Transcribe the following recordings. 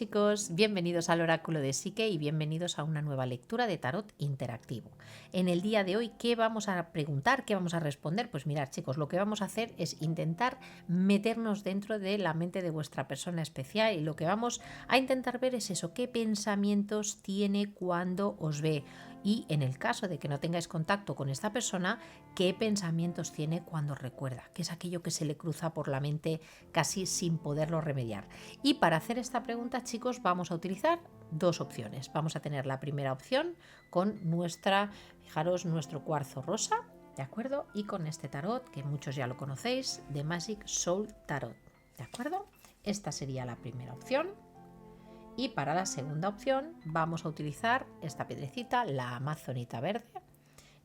chicos, bienvenidos al Oráculo de Psique y bienvenidos a una nueva lectura de tarot interactivo. En el día de hoy, ¿qué vamos a preguntar? ¿Qué vamos a responder? Pues mirad chicos, lo que vamos a hacer es intentar meternos dentro de la mente de vuestra persona especial y lo que vamos a intentar ver es eso, qué pensamientos tiene cuando os ve. Y en el caso de que no tengáis contacto con esta persona, ¿qué pensamientos tiene cuando recuerda? ¿Qué es aquello que se le cruza por la mente casi sin poderlo remediar? Y para hacer esta pregunta, chicos, vamos a utilizar dos opciones. Vamos a tener la primera opción con fijaros, nuestro cuarzo rosa, ¿de acuerdo? Y con este tarot, que muchos ya lo conocéis, The Magic Soul Tarot, ¿de acuerdo? Esta sería la primera opción. Y para la segunda opción vamos a utilizar esta piedrecita, la amazonita verde,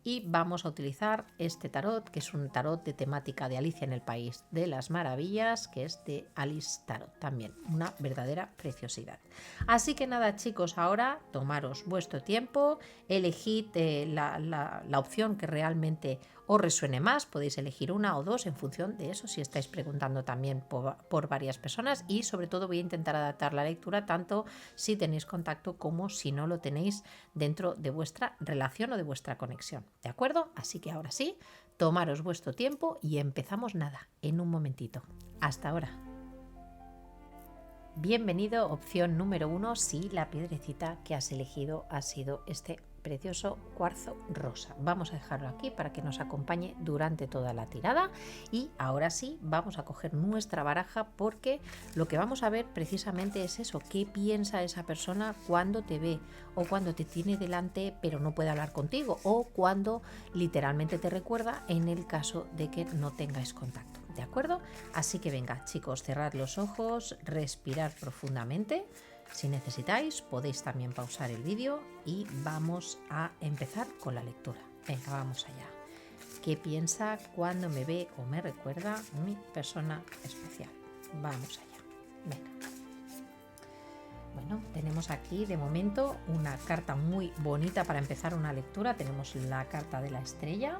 y vamos a utilizar este tarot, que es un tarot de temática de Alicia en el País de las Maravillas, que es de Alice Tarot, también una verdadera preciosidad. Así que nada chicos, ahora tomaros vuestro tiempo, elegid la opción que realmente os resuene más, podéis elegir una o dos en función de eso, si estáis preguntando también por varias personas, y sobre todo voy a intentar adaptar la lectura tanto si tenéis contacto como si no lo tenéis dentro de vuestra relación o de vuestra conexión, ¿de acuerdo? Así que ahora sí, tomaros vuestro tiempo y empezamos nada, en un momentito. Hasta ahora. Bienvenido, opción número 1, si la piedrecita que has elegido ha sido este precioso cuarzo rosa. Vamos a dejarlo aquí para que nos acompañe durante toda la tirada y ahora sí vamos a coger nuestra baraja porque lo que vamos a ver precisamente es eso, qué piensa esa persona cuando te ve o cuando te tiene delante pero no puede hablar contigo o cuando literalmente te recuerda en el caso de que no tengáis contacto. ¿De acuerdo? Así que venga chicos, cerrad los ojos, respirad profundamente. Si necesitáis podéis también pausar el vídeo y vamos a empezar con la lectura. Venga, vamos allá. ¿Qué piensa cuando me ve o me recuerda mi persona especial? Vamos allá. Venga. Bueno, tenemos aquí de momento una carta muy bonita para empezar una lectura. Tenemos la carta de la estrella.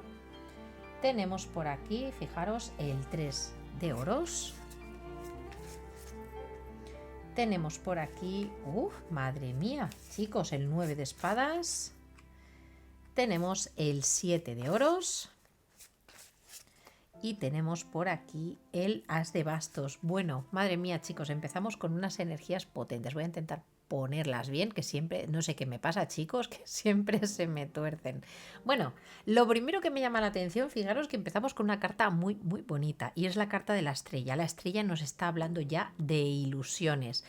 Tenemos por aquí, fijaros, el 3 de oros. Tenemos por aquí, madre mía, chicos, el 9 de espadas. Tenemos el 7 de oros. Y tenemos por aquí el as de bastos. Bueno, madre mía, chicos, empezamos con unas energías potentes. Voy a intentar ponerlas bien, que siempre, no sé qué me pasa, chicos, que siempre se me tuercen. Bueno, lo primero que me llama la atención, fijaros que empezamos con una carta muy, muy bonita y es la carta de la estrella. La estrella nos está hablando ya de ilusiones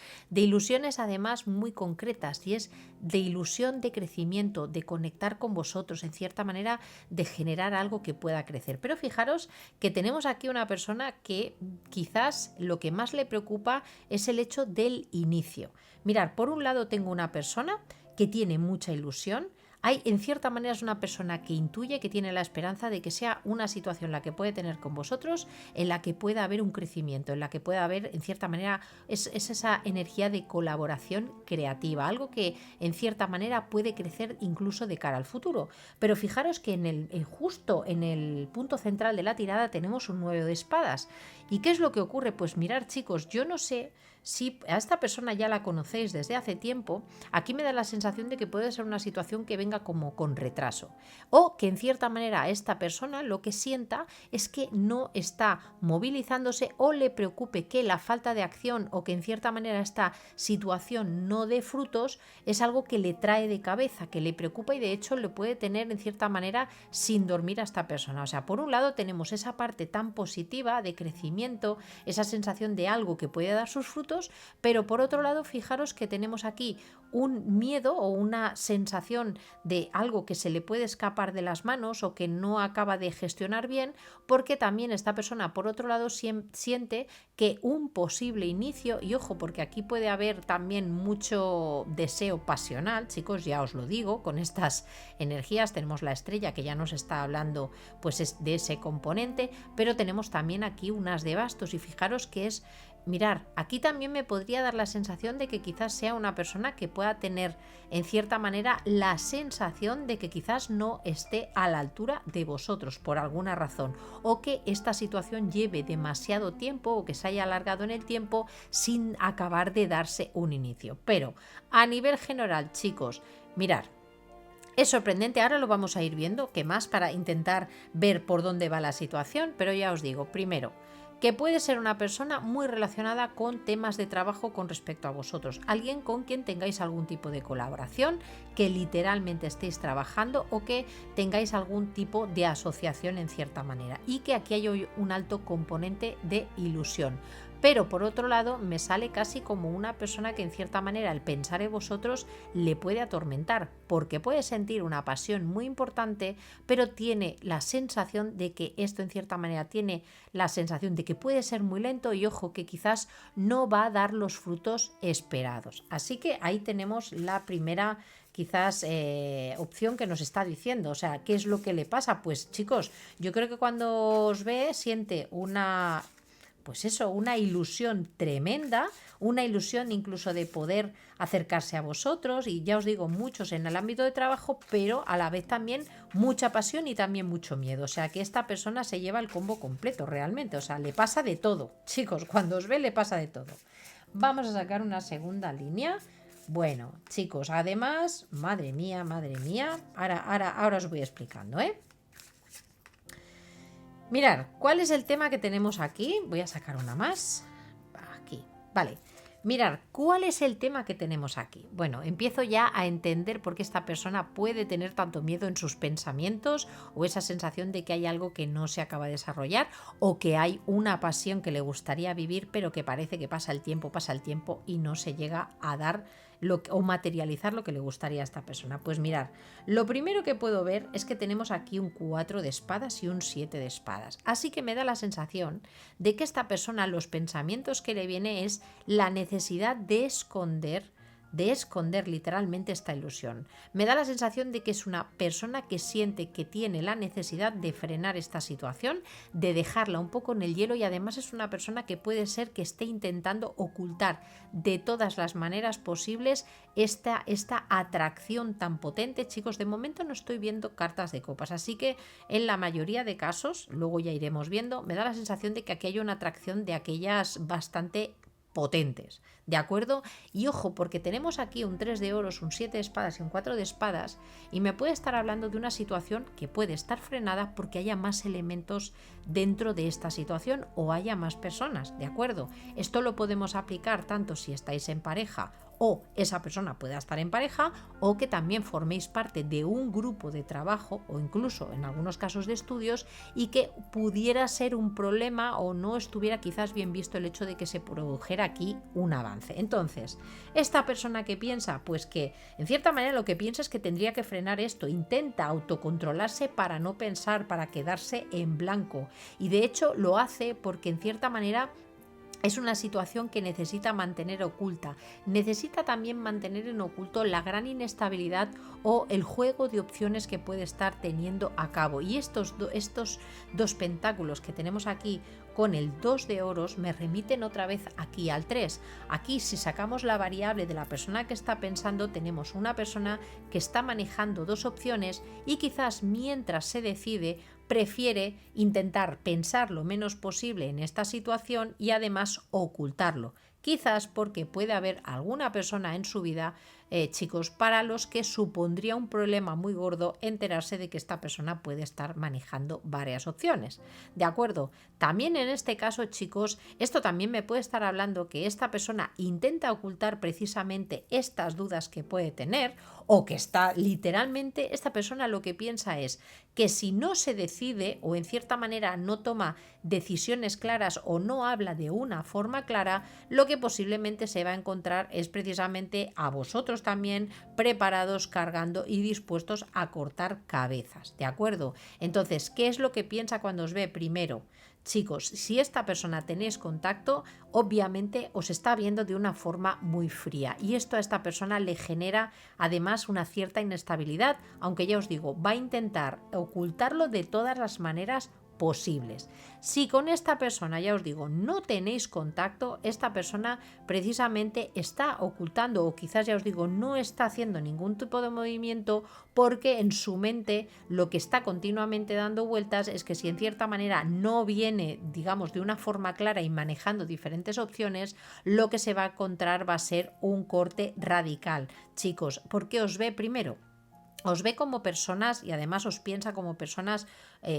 además muy concretas y es de ilusión de crecimiento, de conectar con vosotros, en cierta manera de generar algo que pueda crecer. Pero fijaros que tenemos aquí una persona que quizás lo que más le preocupa es el hecho del inicio. Mirad, por un lado tengo una persona que tiene mucha ilusión. En cierta manera es una persona que intuye, que tiene la esperanza de que sea una situación la que puede tener con vosotros, en la que pueda haber un crecimiento, en la que pueda haber, en cierta manera, es esa energía de colaboración creativa, algo que en cierta manera puede crecer incluso de cara al futuro. Pero fijaros que justo en el punto central de la tirada tenemos un 9 de espadas. ¿Y qué es lo que ocurre? Pues mirad chicos, yo no sé si a esta persona ya la conocéis desde hace tiempo, aquí me da la sensación de que puede ser una situación que venga como con retraso o que en cierta manera esta persona lo que sienta es que no está movilizándose o le preocupe que la falta de acción o que en cierta manera esta situación no dé frutos es algo que le trae de cabeza, que le preocupa y de hecho le puede tener en cierta manera sin dormir a esta persona. O sea, por un lado tenemos esa parte tan positiva de crecimiento, esa sensación de algo que puede dar sus frutos, pero por otro lado fijaros que tenemos aquí un miedo o una sensación de algo que se le puede escapar de las manos o que no acaba de gestionar bien, porque también esta persona por otro lado siente que un posible inicio, y ojo porque aquí puede haber también mucho deseo pasional, chicos, ya os lo digo, con estas energías tenemos la estrella que ya nos está hablando pues de ese componente, pero tenemos también aquí unas de bastos y fijaros que es mirar, aquí también me podría dar la sensación de que quizás sea una persona que pueda tener en cierta manera la sensación de que quizás no esté a la altura de vosotros por alguna razón, o que esta situación lleve demasiado tiempo o que se haya alargado en el tiempo sin acabar de darse un inicio. Pero a nivel general, chicos, mirar, es sorprendente, ahora lo vamos a ir viendo, que más para intentar ver por dónde va la situación, pero ya os digo, primero, que puede ser una persona muy relacionada con temas de trabajo con respecto a vosotros, alguien con quien tengáis algún tipo de colaboración, que literalmente estéis trabajando o que tengáis algún tipo de asociación en cierta manera, y que aquí hay un alto componente de ilusión. Pero por otro lado me sale casi como una persona que en cierta manera el pensar en vosotros le puede atormentar, porque puede sentir una pasión muy importante, pero tiene la sensación de que esto en cierta manera tiene la sensación de que puede ser muy lento y ojo que quizás no va a dar los frutos esperados. Así que ahí tenemos la primera quizás opción que nos está diciendo. O sea, ¿qué es lo que le pasa? Pues chicos, yo creo que cuando os ve siente una... pues eso, una ilusión tremenda, una ilusión incluso de poder acercarse a vosotros y ya os digo, muchos en el ámbito de trabajo, pero a la vez también mucha pasión y también mucho miedo. O sea que esta persona se lleva el combo completo realmente, o sea, le pasa de todo. Chicos, cuando os ve le pasa de todo. Vamos a sacar una segunda línea. Bueno, chicos, además, madre mía, ahora os voy explicando, ¿eh? Mirad, ¿cuál es el tema que tenemos aquí? Voy a sacar una más. Aquí, vale. Mirad, ¿cuál es el tema que tenemos aquí? Bueno, empiezo ya a entender por qué esta persona puede tener tanto miedo en sus pensamientos o esa sensación de que hay algo que no se acaba de desarrollar o que hay una pasión que le gustaría vivir pero que parece que pasa el tiempo y no se llega a dar o materializar lo que le gustaría a esta persona. Pues mirar, lo primero que puedo ver es que tenemos aquí un 4 de espadas y un 7 de espadas. Así que me da la sensación de que esta persona, los pensamientos que le viene es la necesidad de esconder literalmente esta ilusión. Me da la sensación de que es una persona que siente que tiene la necesidad de frenar esta situación, de dejarla un poco en el hielo y además es una persona que puede ser que esté intentando ocultar de todas las maneras posibles esta atracción tan potente. Chicos, de momento no estoy viendo cartas de copas, así que en la mayoría de casos, luego ya iremos viendo, me da la sensación de que aquí hay una atracción de aquellas bastante potentes, ¿de acuerdo? Y ojo, porque tenemos aquí un 3 de oros, un 7 de espadas y un 4 de espadas y me puede estar hablando de una situación que puede estar frenada porque haya más elementos dentro de esta situación o haya más personas, ¿de acuerdo? Esto lo podemos aplicar tanto si estáis en pareja o esa persona pueda estar en pareja o que también forméis parte de un grupo de trabajo o incluso en algunos casos de estudios y que pudiera ser un problema o no estuviera quizás bien visto el hecho de que se produjera aquí un avance. Entonces, esta persona que piensa, pues que en cierta manera lo que piensa es que tendría que frenar esto, intenta autocontrolarse para no pensar, para quedarse en blanco y de hecho lo hace porque en cierta manera es una situación que necesita mantener oculta. Necesita también mantener en oculto la gran inestabilidad o el juego de opciones que puede estar teniendo a cabo. Y estos dos pentáculos que tenemos aquí con el 2 de oros me remiten otra vez aquí al 3. Aquí si sacamos la variable de la persona que está pensando, tenemos una persona que está manejando dos opciones y quizás mientras se decide prefiere intentar pensar lo menos posible en esta situación y además ocultarlo. Quizás porque puede haber alguna persona en su vida, chicos, para los que supondría un problema muy gordo enterarse de que esta persona puede estar manejando varias opciones. ¿De acuerdo? También en este caso, chicos, esto también me puede estar hablando que esta persona intenta ocultar precisamente estas dudas que puede tener o que está literalmente, esta persona lo que piensa es que si no se decide o en cierta manera no toma decisiones claras o no habla de una forma clara, lo que posiblemente se va a encontrar es precisamente a vosotros también preparados, cargando y dispuestos a cortar cabezas, ¿de acuerdo? Entonces, ¿qué es lo que piensa cuando os ve? Primero, chicos, si esta persona tenéis contacto, obviamente os está viendo de una forma muy fría y esto a esta persona le genera además una cierta inestabilidad, aunque ya os digo, va a intentar ocultarlo de todas las maneras posibles. Si con esta persona, ya os digo, no tenéis contacto, esta persona precisamente está ocultando o quizás, ya os digo, no está haciendo ningún tipo de movimiento porque en su mente lo que está continuamente dando vueltas es que si en cierta manera no viene, digamos, de una forma clara y manejando diferentes opciones, lo que se va a encontrar va a ser un corte radical. Chicos, ¿por qué os ve primero? Os ve como personas y además os piensa como personas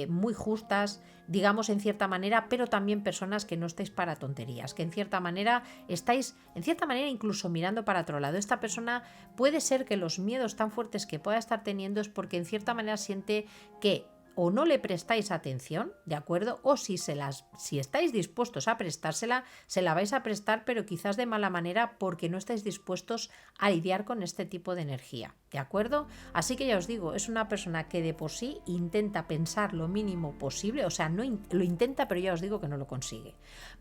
muy justas, digamos en cierta manera, pero también personas que no estáis para tonterías, que en cierta manera estáis, en cierta manera incluso mirando para otro lado. Esta persona puede ser que los miedos tan fuertes que pueda estar teniendo es porque en cierta manera siente que o no le prestáis atención, ¿de acuerdo? O si estáis dispuestos a prestársela, se la vais a prestar, pero quizás de mala manera porque no estáis dispuestos a lidiar con este tipo de energía, ¿de acuerdo? Así que ya os digo, es una persona que de por sí intenta pensar lo mínimo posible, o sea, no lo intenta, pero ya os digo que no lo consigue.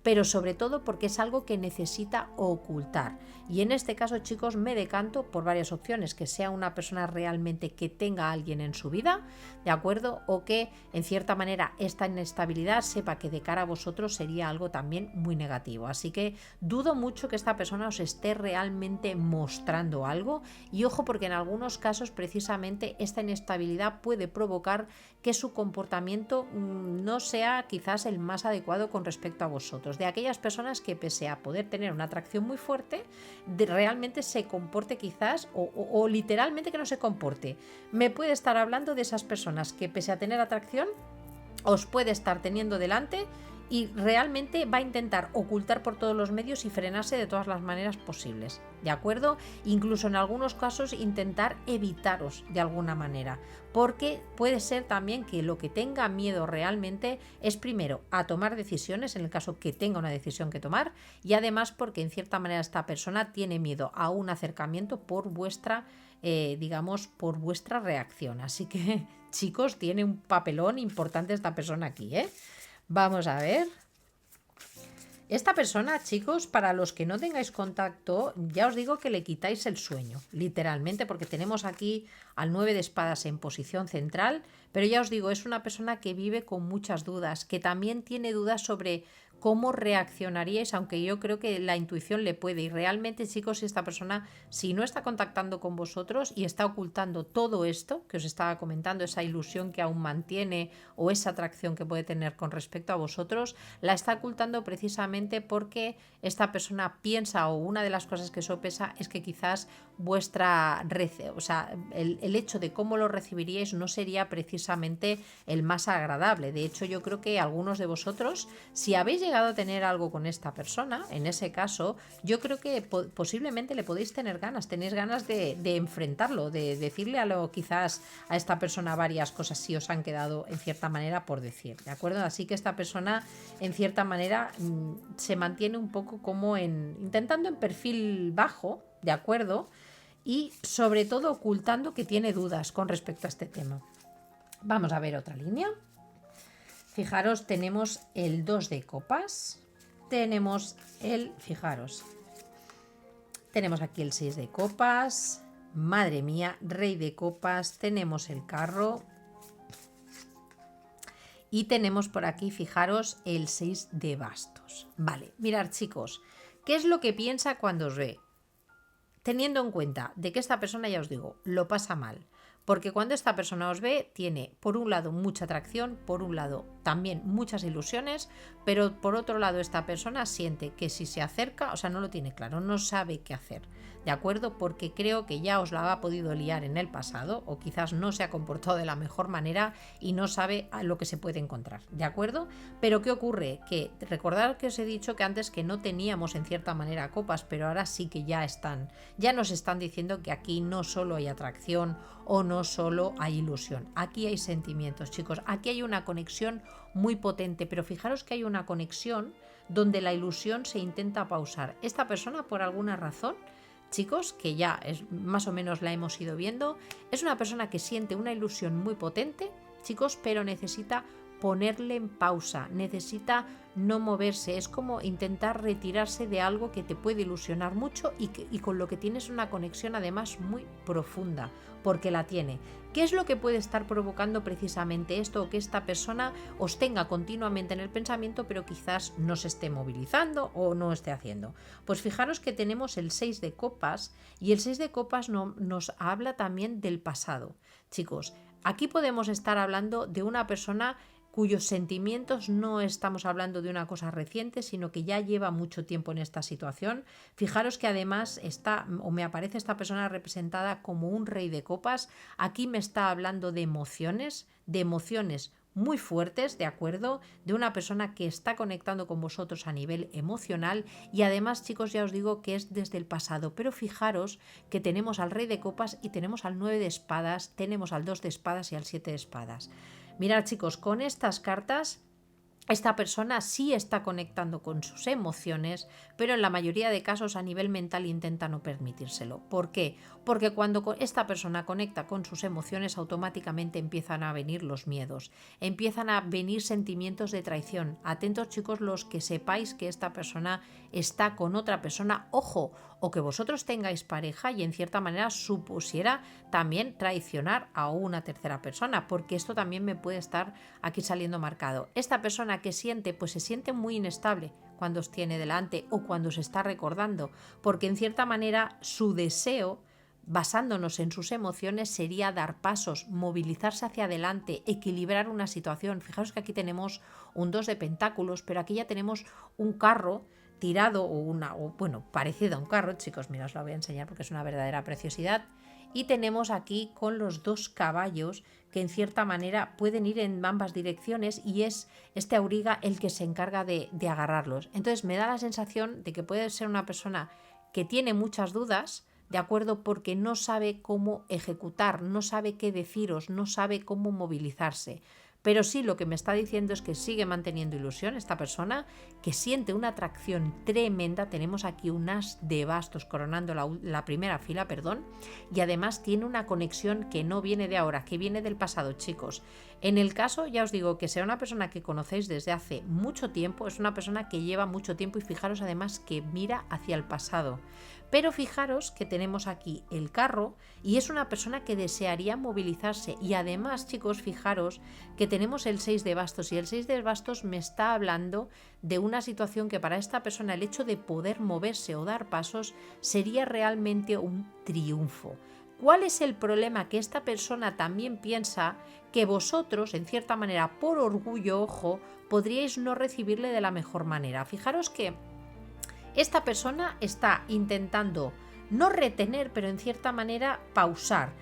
Pero sobre todo porque es algo que necesita ocultar. Y en este caso, chicos, me decanto por varias opciones, que sea una persona realmente que tenga a alguien en su vida, ¿de acuerdo? O que en cierta manera esta inestabilidad sepa que de cara a vosotros sería algo también muy negativo. Así que dudo mucho que esta persona os esté realmente mostrando algo y ojo porque en algunos casos precisamente esta inestabilidad puede provocar que su comportamiento no sea quizás el más adecuado con respecto a vosotros. De aquellas personas que pese a poder tener una atracción muy fuerte, realmente se comporte quizás o literalmente que no se comporte. Me puede estar hablando de esas personas que pese a tener atracción os puede estar teniendo delante y realmente va a intentar ocultar por todos los medios y frenarse de todas las maneras posibles, ¿de acuerdo? Incluso en algunos casos intentar evitaros de alguna manera, porque puede ser también que lo que tenga miedo realmente es primero a tomar decisiones en el caso que tenga una decisión que tomar y además porque en cierta manera esta persona tiene miedo a un acercamiento por vuestra digamos, por vuestra reacción. Así que, chicos, tiene un papelón importante esta persona aquí, ¿eh? Vamos a ver. Esta persona, chicos, para los que no tengáis contacto, ya os digo que le quitáis el sueño, literalmente, porque tenemos aquí al 9 de espadas en posición central, pero ya os digo, es una persona que vive con muchas dudas, que también tiene dudas sobre cómo reaccionaríais, aunque yo creo que la intuición le puede. Y realmente, chicos, esta persona, si no está contactando con vosotros y está ocultando todo esto que os estaba comentando, esa ilusión que aún mantiene o esa atracción que puede tener con respecto a vosotros, la está ocultando precisamente porque esta persona piensa, o una de las cosas que sopesa es que quizás o sea, el hecho de cómo lo recibiríais no sería precisamente el más agradable. De hecho, yo creo que algunos de vosotros, si habéis llegado a tener algo con esta persona, en ese caso, yo creo que posiblemente le podéis tener ganas, tenéis ganas de enfrentarlo, de decirle quizás a esta persona varias cosas si os han quedado en cierta manera por decir, ¿de acuerdo? Así que esta persona en cierta manera se mantiene un poco como intentando en perfil bajo, ¿de acuerdo? Y sobre todo ocultando que tiene dudas con respecto a este tema. Vamos a ver otra línea. Fijaros, tenemos el 2 de copas, tenemos tenemos aquí el 6 de copas, madre mía, rey de copas, tenemos el carro y tenemos por aquí, fijaros, el 6 de bastos. Vale, mirad chicos, ¿qué es lo que piensa cuando os ve? Teniendo en cuenta de que esta persona, ya os digo, lo pasa mal. Porque cuando esta persona os ve, tiene por un lado mucha atracción, por un lado también muchas ilusiones, pero por otro lado esta persona siente que si se acerca, o sea, no lo tiene claro, no sabe qué hacer, ¿de acuerdo? Porque creo que ya os la ha podido liar en el pasado o quizás no se ha comportado de la mejor manera y no sabe a lo que se puede encontrar, ¿de acuerdo? Pero ¿qué ocurre? Que recordad que os he dicho que antes que no teníamos en cierta manera copas, pero ahora sí que ya nos están diciendo que aquí no solo hay atracción o no solo hay ilusión, aquí hay sentimientos, chicos, aquí hay una conexión muy potente, pero fijaros que hay una conexión donde la ilusión se intenta pausar. Esta persona, por alguna razón, chicos, que ya más o menos la hemos ido viendo, es una persona que siente una ilusión muy potente, chicos, pero necesita ponerle en pausa, necesita no moverse, es como intentar retirarse de algo que te puede ilusionar mucho y con lo que tienes una conexión además muy profunda, porque la tiene. ¿Qué es lo que puede estar provocando precisamente esto o que esta persona os tenga continuamente en el pensamiento pero quizás no se esté movilizando o no esté haciendo? Pues fijaros que tenemos el 6 de copas y el 6 de copas nos habla también del pasado. Chicos, aquí podemos estar hablando de una persona cuyos sentimientos no estamos hablando de una cosa reciente, sino que ya lleva mucho tiempo en esta situación. Fijaros que además está, o me aparece esta persona representada como un rey de copas. Aquí me está hablando de emociones muy fuertes, ¿de acuerdo? De una persona que está conectando con vosotros a nivel emocional y además, chicos, ya os digo que es desde el pasado, pero fijaros que tenemos al rey de copas y tenemos al 9 de espadas, tenemos al 2 de espadas y al 7 de espadas. Mirad, chicos, con estas cartas esta persona sí está conectando con sus emociones, pero en la mayoría de casos a nivel mental intenta no permitírselo. ¿Por qué? Porque cuando esta persona conecta con sus emociones automáticamente empiezan a venir los miedos, empiezan a venir sentimientos de traición. Atentos, chicos, los que sepáis que esta persona está con otra persona, ojo, o que vosotros tengáis pareja y en cierta manera supusiera también traicionar a una tercera persona, porque esto también me puede estar aquí saliendo marcado. Esta persona que siente, pues se siente muy inestable cuando os tiene delante o cuando se está recordando, porque en cierta manera su deseo, basándonos en sus emociones, sería dar pasos, movilizarse hacia adelante, equilibrar una situación. Fijaros que aquí tenemos un 2 de pentáculos, pero aquí ya tenemos un carro tirado o parecido a un carro, chicos, mira, os lo voy a enseñar porque es una verdadera preciosidad. Y tenemos aquí con los 2 caballos que en cierta manera pueden ir en ambas direcciones y es este auriga el que se encarga de agarrarlos. Entonces me da la sensación de que puede ser una persona que tiene muchas dudas, ¿de acuerdo? Porque no sabe cómo ejecutar, no sabe qué deciros, no sabe cómo movilizarse. Pero sí, lo que me está diciendo es que sigue manteniendo ilusión esta persona, que siente una atracción tremenda. Tenemos aquí un as de bastos coronando la primera fila, y además tiene una conexión que no viene de ahora, que viene del pasado, chicos. En el caso, ya os digo, que sea una persona que conocéis desde hace mucho tiempo, es una persona que lleva mucho tiempo y fijaros además que mira hacia el pasado. Pero fijaros que tenemos aquí el carro y es una persona que desearía movilizarse. Y además, chicos, fijaros que tenemos el 6 de bastos y el 6 de bastos me está hablando de una situación que para esta persona el hecho de poder moverse o dar pasos sería realmente un triunfo. ¿Cuál es el problema? Que esta persona también piensa que vosotros, en cierta manera, por orgullo, ojo, podríais no recibirle de la mejor manera. Fijaros que esta persona está intentando no retener, pero en cierta manera pausar,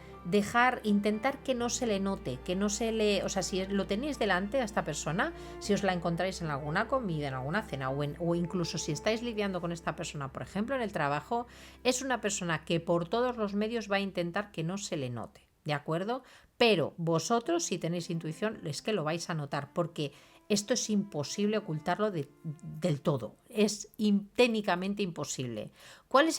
intentar que no se le note, que no se le... O sea, si lo tenéis delante a esta persona, si os la encontráis en alguna comida, en alguna cena o incluso si estáis lidiando con esta persona, por ejemplo, en el trabajo, es una persona que por todos los medios va a intentar que no se le note, ¿de acuerdo? Pero vosotros, si tenéis intuición, es que lo vais a notar, porque esto es imposible ocultarlo del todo. Es técnicamente imposible. ¿Cuál es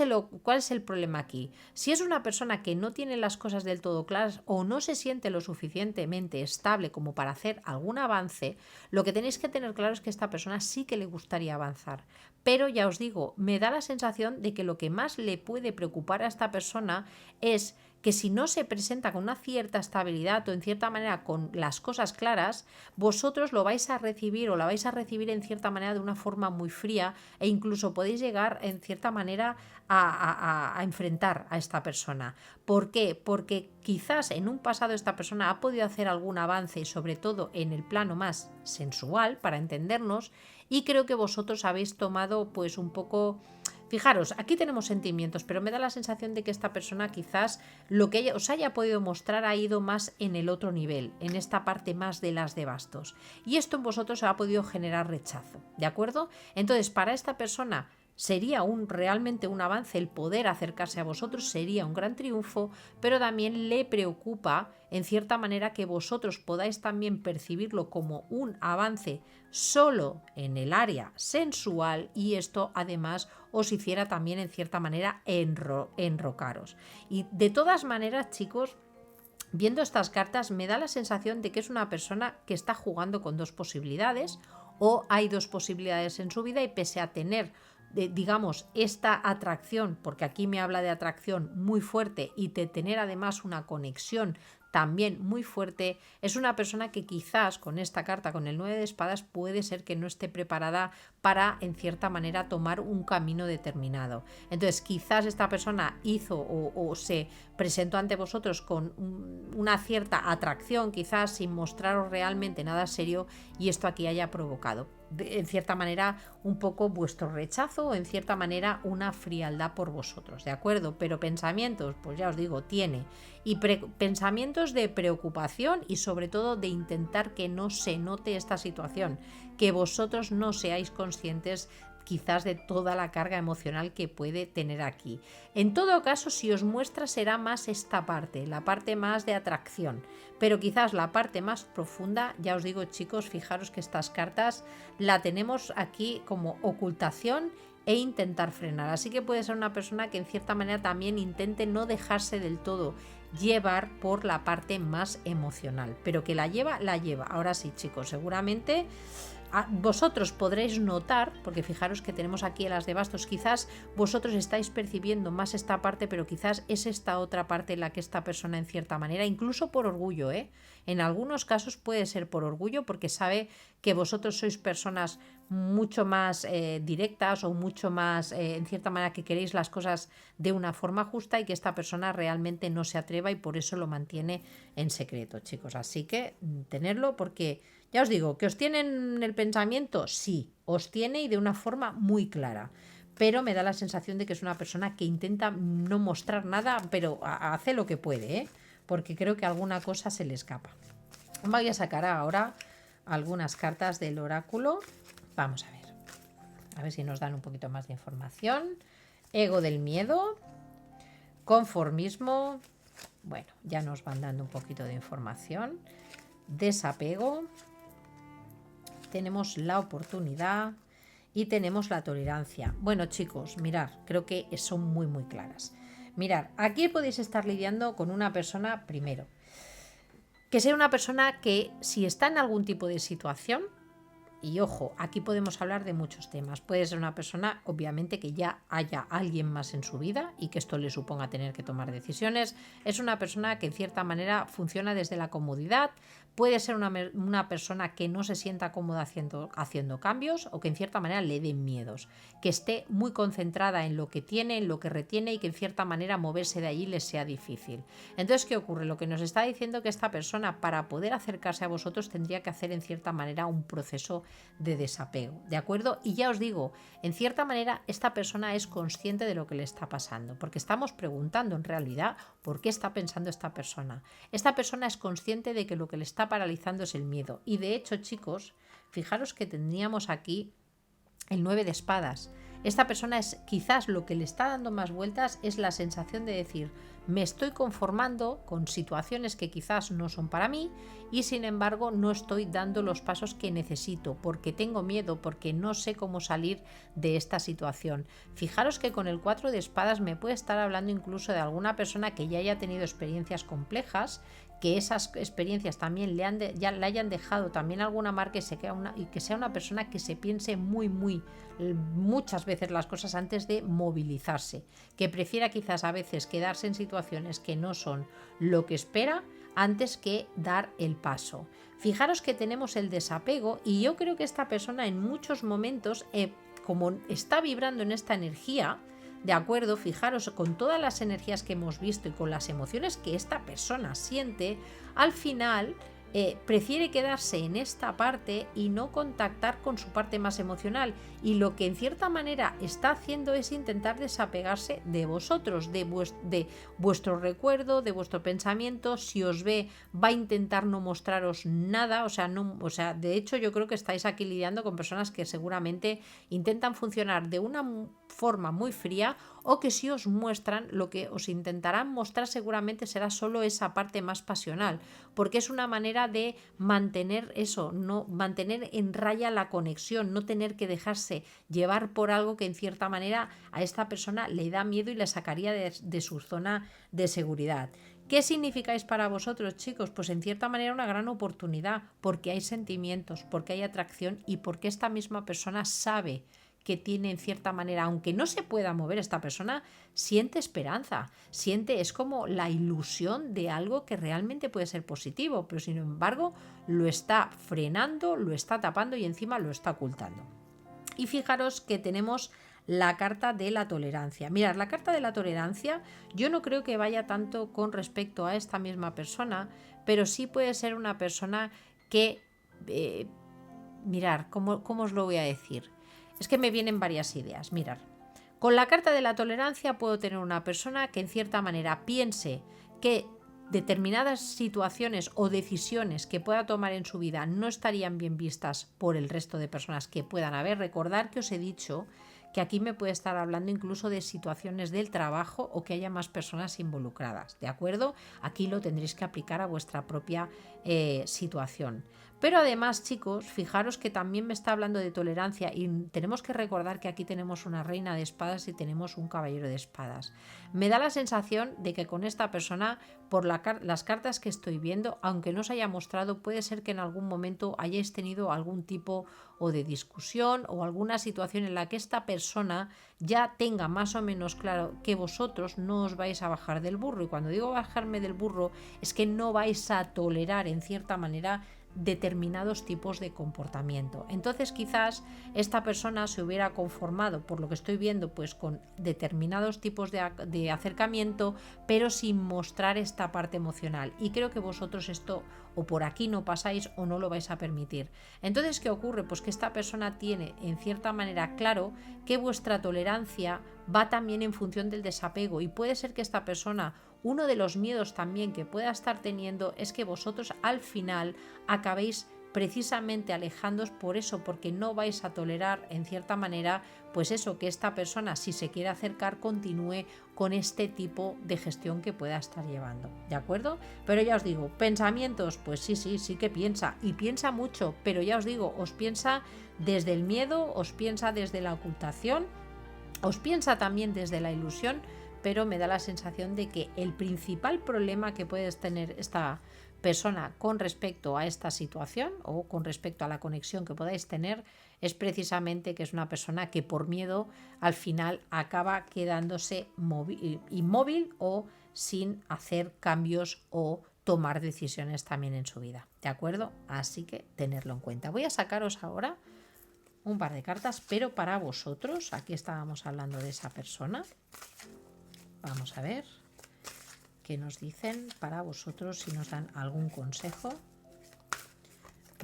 el problema aquí? Si es una persona que no tiene las cosas del todo claras o no se siente lo suficientemente estable como para hacer algún avance, lo que tenéis que tener claro es que a esta persona sí que le gustaría avanzar. Pero ya os digo, me da la sensación de que lo que más le puede preocupar a esta persona es que si no se presenta con una cierta estabilidad o en cierta manera con las cosas claras, vosotros lo vais a recibir o la vais a recibir en cierta manera de una forma muy fría e incluso podéis llegar en cierta manera a enfrentar a esta persona. ¿Por qué? Porque quizás en un pasado esta persona ha podido hacer algún avance y sobre todo en el plano más sensual, para entendernos, y creo que vosotros habéis tomado pues un poco... Fijaros, aquí tenemos sentimientos, pero me da la sensación de que esta persona quizás lo que os haya podido mostrar ha ido más en el otro nivel, en esta parte más de las de bastos. Y esto en vosotros ha podido generar rechazo, ¿de acuerdo? Entonces, para esta persona sería realmente un avance el poder acercarse a vosotros, sería un gran triunfo, pero también le preocupa en cierta manera que vosotros podáis también percibirlo como un avance solo en el área sensual y esto además os hiciera también en cierta manera enrocaros. Y de todas maneras, chicos, viendo estas cartas me da la sensación de que es una persona que está jugando con dos posibilidades, o hay dos posibilidades en su vida y pese a tener, digamos, esta atracción, porque aquí me habla de atracción muy fuerte y de tener además una conexión también muy fuerte, es una persona que quizás con esta carta, con el 9 de espadas, puede ser que no esté preparada para, en cierta manera, tomar un camino determinado. Entonces, quizás esta persona hizo o se presentó ante vosotros con una cierta atracción, quizás sin mostraros realmente nada serio, y esto aquí haya provocado, en cierta manera, un poco vuestro rechazo o en cierta manera una frialdad por vosotros, ¿de acuerdo? Pero pensamientos, pues ya os digo, tiene. Y pensamientos de preocupación y sobre todo de intentar que no se note esta situación, que vosotros no seáis conscientes quizás de toda la carga emocional que puede tener aquí. En todo caso, si os muestra será más esta parte, la parte más de atracción, pero quizás la parte más profunda, ya os digo chicos, fijaros que estas cartas la tenemos aquí como ocultación e intentar frenar, así que puede ser una persona que en cierta manera también intente no dejarse del todo llevar por la parte más emocional, pero que la lleva. Ahora sí chicos, seguramente vosotros podréis notar, porque fijaros que tenemos aquí el as de bastos, quizás vosotros estáis percibiendo más esta parte, pero quizás es esta otra parte en la que esta persona en cierta manera, incluso por orgullo, en algunos casos puede ser por orgullo, porque sabe que vosotros sois personas mucho más directas o mucho más, en cierta manera, que queréis las cosas de una forma justa y que esta persona realmente no se atreva y por eso lo mantiene en secreto, chicos. Así que tenerlo, porque ya os digo, ¿que os tienen el pensamiento? Sí, os tiene y de una forma muy clara. Pero me da la sensación de que es una persona que intenta no mostrar nada, pero hace lo que puede, porque creo que alguna cosa se le escapa. Voy a sacar ahora algunas cartas del oráculo. Vamos a ver si nos dan un poquito más de información. Ego del miedo, conformismo, bueno, ya nos van dando un poquito de información. Desapego, tenemos la oportunidad y tenemos la tolerancia. Bueno chicos, mirad, creo que son muy muy claras. Mirad, aquí podéis estar lidiando con una persona, primero, que sea una persona que si está en algún tipo de situación, y ojo, aquí podemos hablar de muchos temas. Puede ser una persona, obviamente, que ya haya alguien más en su vida y que esto le suponga tener que tomar decisiones. Es una persona que en cierta manera funciona desde la comodidad. Puede ser una persona que no se sienta cómoda haciendo cambios o que en cierta manera le den miedos. Que esté muy concentrada en lo que tiene, en lo que retiene y que en cierta manera moverse de allí les sea difícil. Entonces, ¿qué ocurre? Lo que nos está diciendo que esta persona, para poder acercarse a vosotros, tendría que hacer en cierta manera un proceso de desapego, ¿de acuerdo? Y ya os digo, en cierta manera esta persona es consciente de lo que le está pasando, porque estamos preguntando en realidad por qué está pensando esta persona. Esta persona es consciente de que lo que le está paralizando es el miedo. Y de hecho, chicos, fijaros que tendríamos aquí el 9 de espadas. Esta persona es quizás lo que le está dando más vueltas es la sensación de decir, me estoy conformando con situaciones que quizás no son para mí y sin embargo no estoy dando los pasos que necesito porque tengo miedo, porque no sé cómo salir de esta situación. Fijaros que con el 4 de espadas me puede estar hablando incluso de alguna persona que ya haya tenido experiencias complejas, que esas experiencias también ya le hayan dejado también alguna marca y que sea una persona que se piense muchas veces las cosas antes de movilizarse, que prefiera quizás a veces quedarse en situaciones que no son lo que espera antes que dar el paso. Fijaros que tenemos el desapego y yo creo que esta persona en muchos momentos, como está vibrando en esta energía, de acuerdo, fijaros, con todas las energías que hemos visto y con las emociones que esta persona siente, al final prefiere quedarse en esta parte y no contactar con su parte más emocional. Y lo que en cierta manera está haciendo es intentar desapegarse de vosotros, de vuestro recuerdo, de vuestro pensamiento. Si os ve, va a intentar no mostraros nada. De hecho, yo creo que estáis aquí lidiando con personas que seguramente intentan funcionar de una forma muy fría, o que si os muestran, lo que os intentarán mostrar seguramente será solo esa parte más pasional, porque es una manera de mantener eso, no mantener en raya la conexión, no tener que dejarse llevar por algo que en cierta manera a esta persona le da miedo y le sacaría de su zona de seguridad. ¿Qué significáis para vosotros, chicos? Pues en cierta manera una gran oportunidad, porque hay sentimientos, porque hay atracción y porque esta misma persona sabe que tiene en cierta manera, aunque no se pueda mover esta persona, siente esperanza, siente, es como la ilusión de algo que realmente puede ser positivo, pero sin embargo lo está frenando, lo está tapando y encima lo está ocultando. Y fijaros que tenemos la carta de la tolerancia. Mirad, la carta de la tolerancia yo no creo que vaya tanto con respecto a esta misma persona, pero sí puede ser una persona que... mirad, ¿cómo os lo voy a decir? Es que me vienen varias ideas. Mirad, con la carta de la tolerancia puedo tener una persona que en cierta manera piense que determinadas situaciones o decisiones que pueda tomar en su vida no estarían bien vistas por el resto de personas que puedan haber. Recordad que os he dicho que aquí me puede estar hablando incluso de situaciones del trabajo o que haya más personas involucradas, ¿de acuerdo? Aquí lo tendréis que aplicar a vuestra propia situación. Pero además, chicos, fijaros que también me está hablando de tolerancia y tenemos que recordar que aquí tenemos una reina de espadas y tenemos un caballero de espadas. Me da la sensación de que con esta persona, por las cartas que estoy viendo, aunque no os haya mostrado, puede ser que en algún momento hayáis tenido algún tipo o de discusión o alguna situación en la que esta persona ya tenga más o menos claro que vosotros no os vais a bajar del burro. Y cuando digo bajarme del burro es que no vais a tolerar en cierta manera determinados tipos de comportamiento. Entonces quizás esta persona se hubiera conformado, por lo que estoy viendo, pues con determinados tipos de acercamiento, pero sin mostrar esta parte emocional. Y creo que vosotros esto o por aquí no pasáis o no lo vais a permitir. Entonces, ¿qué ocurre? Pues que esta persona tiene en cierta manera claro que vuestra tolerancia va también en función del desapego y puede ser que esta persona, uno de los miedos también que pueda estar teniendo es que vosotros al final acabéis precisamente alejándoos por eso, porque no vais a tolerar en cierta manera pues eso, que esta persona si se quiere acercar continúe con este tipo de gestión que pueda estar llevando, ¿de acuerdo? Pero ya os digo, pensamientos, pues sí que piensa y piensa mucho, pero ya os digo, os piensa desde el miedo, os piensa desde la ocultación, os piensa también desde la ilusión, pero me da la sensación de que el principal problema que puedes tener esta persona con respecto a esta situación o con respecto a la conexión que podáis tener es precisamente que es una persona que por miedo al final acaba quedándose inmóvil o sin hacer cambios o tomar decisiones también en su vida, ¿de acuerdo? Así que tenerlo en cuenta. Voy a sacaros ahora un par de cartas, pero para vosotros. Aquí estábamos hablando de esa persona. Vamos a ver qué nos dicen para vosotros, si nos dan algún consejo.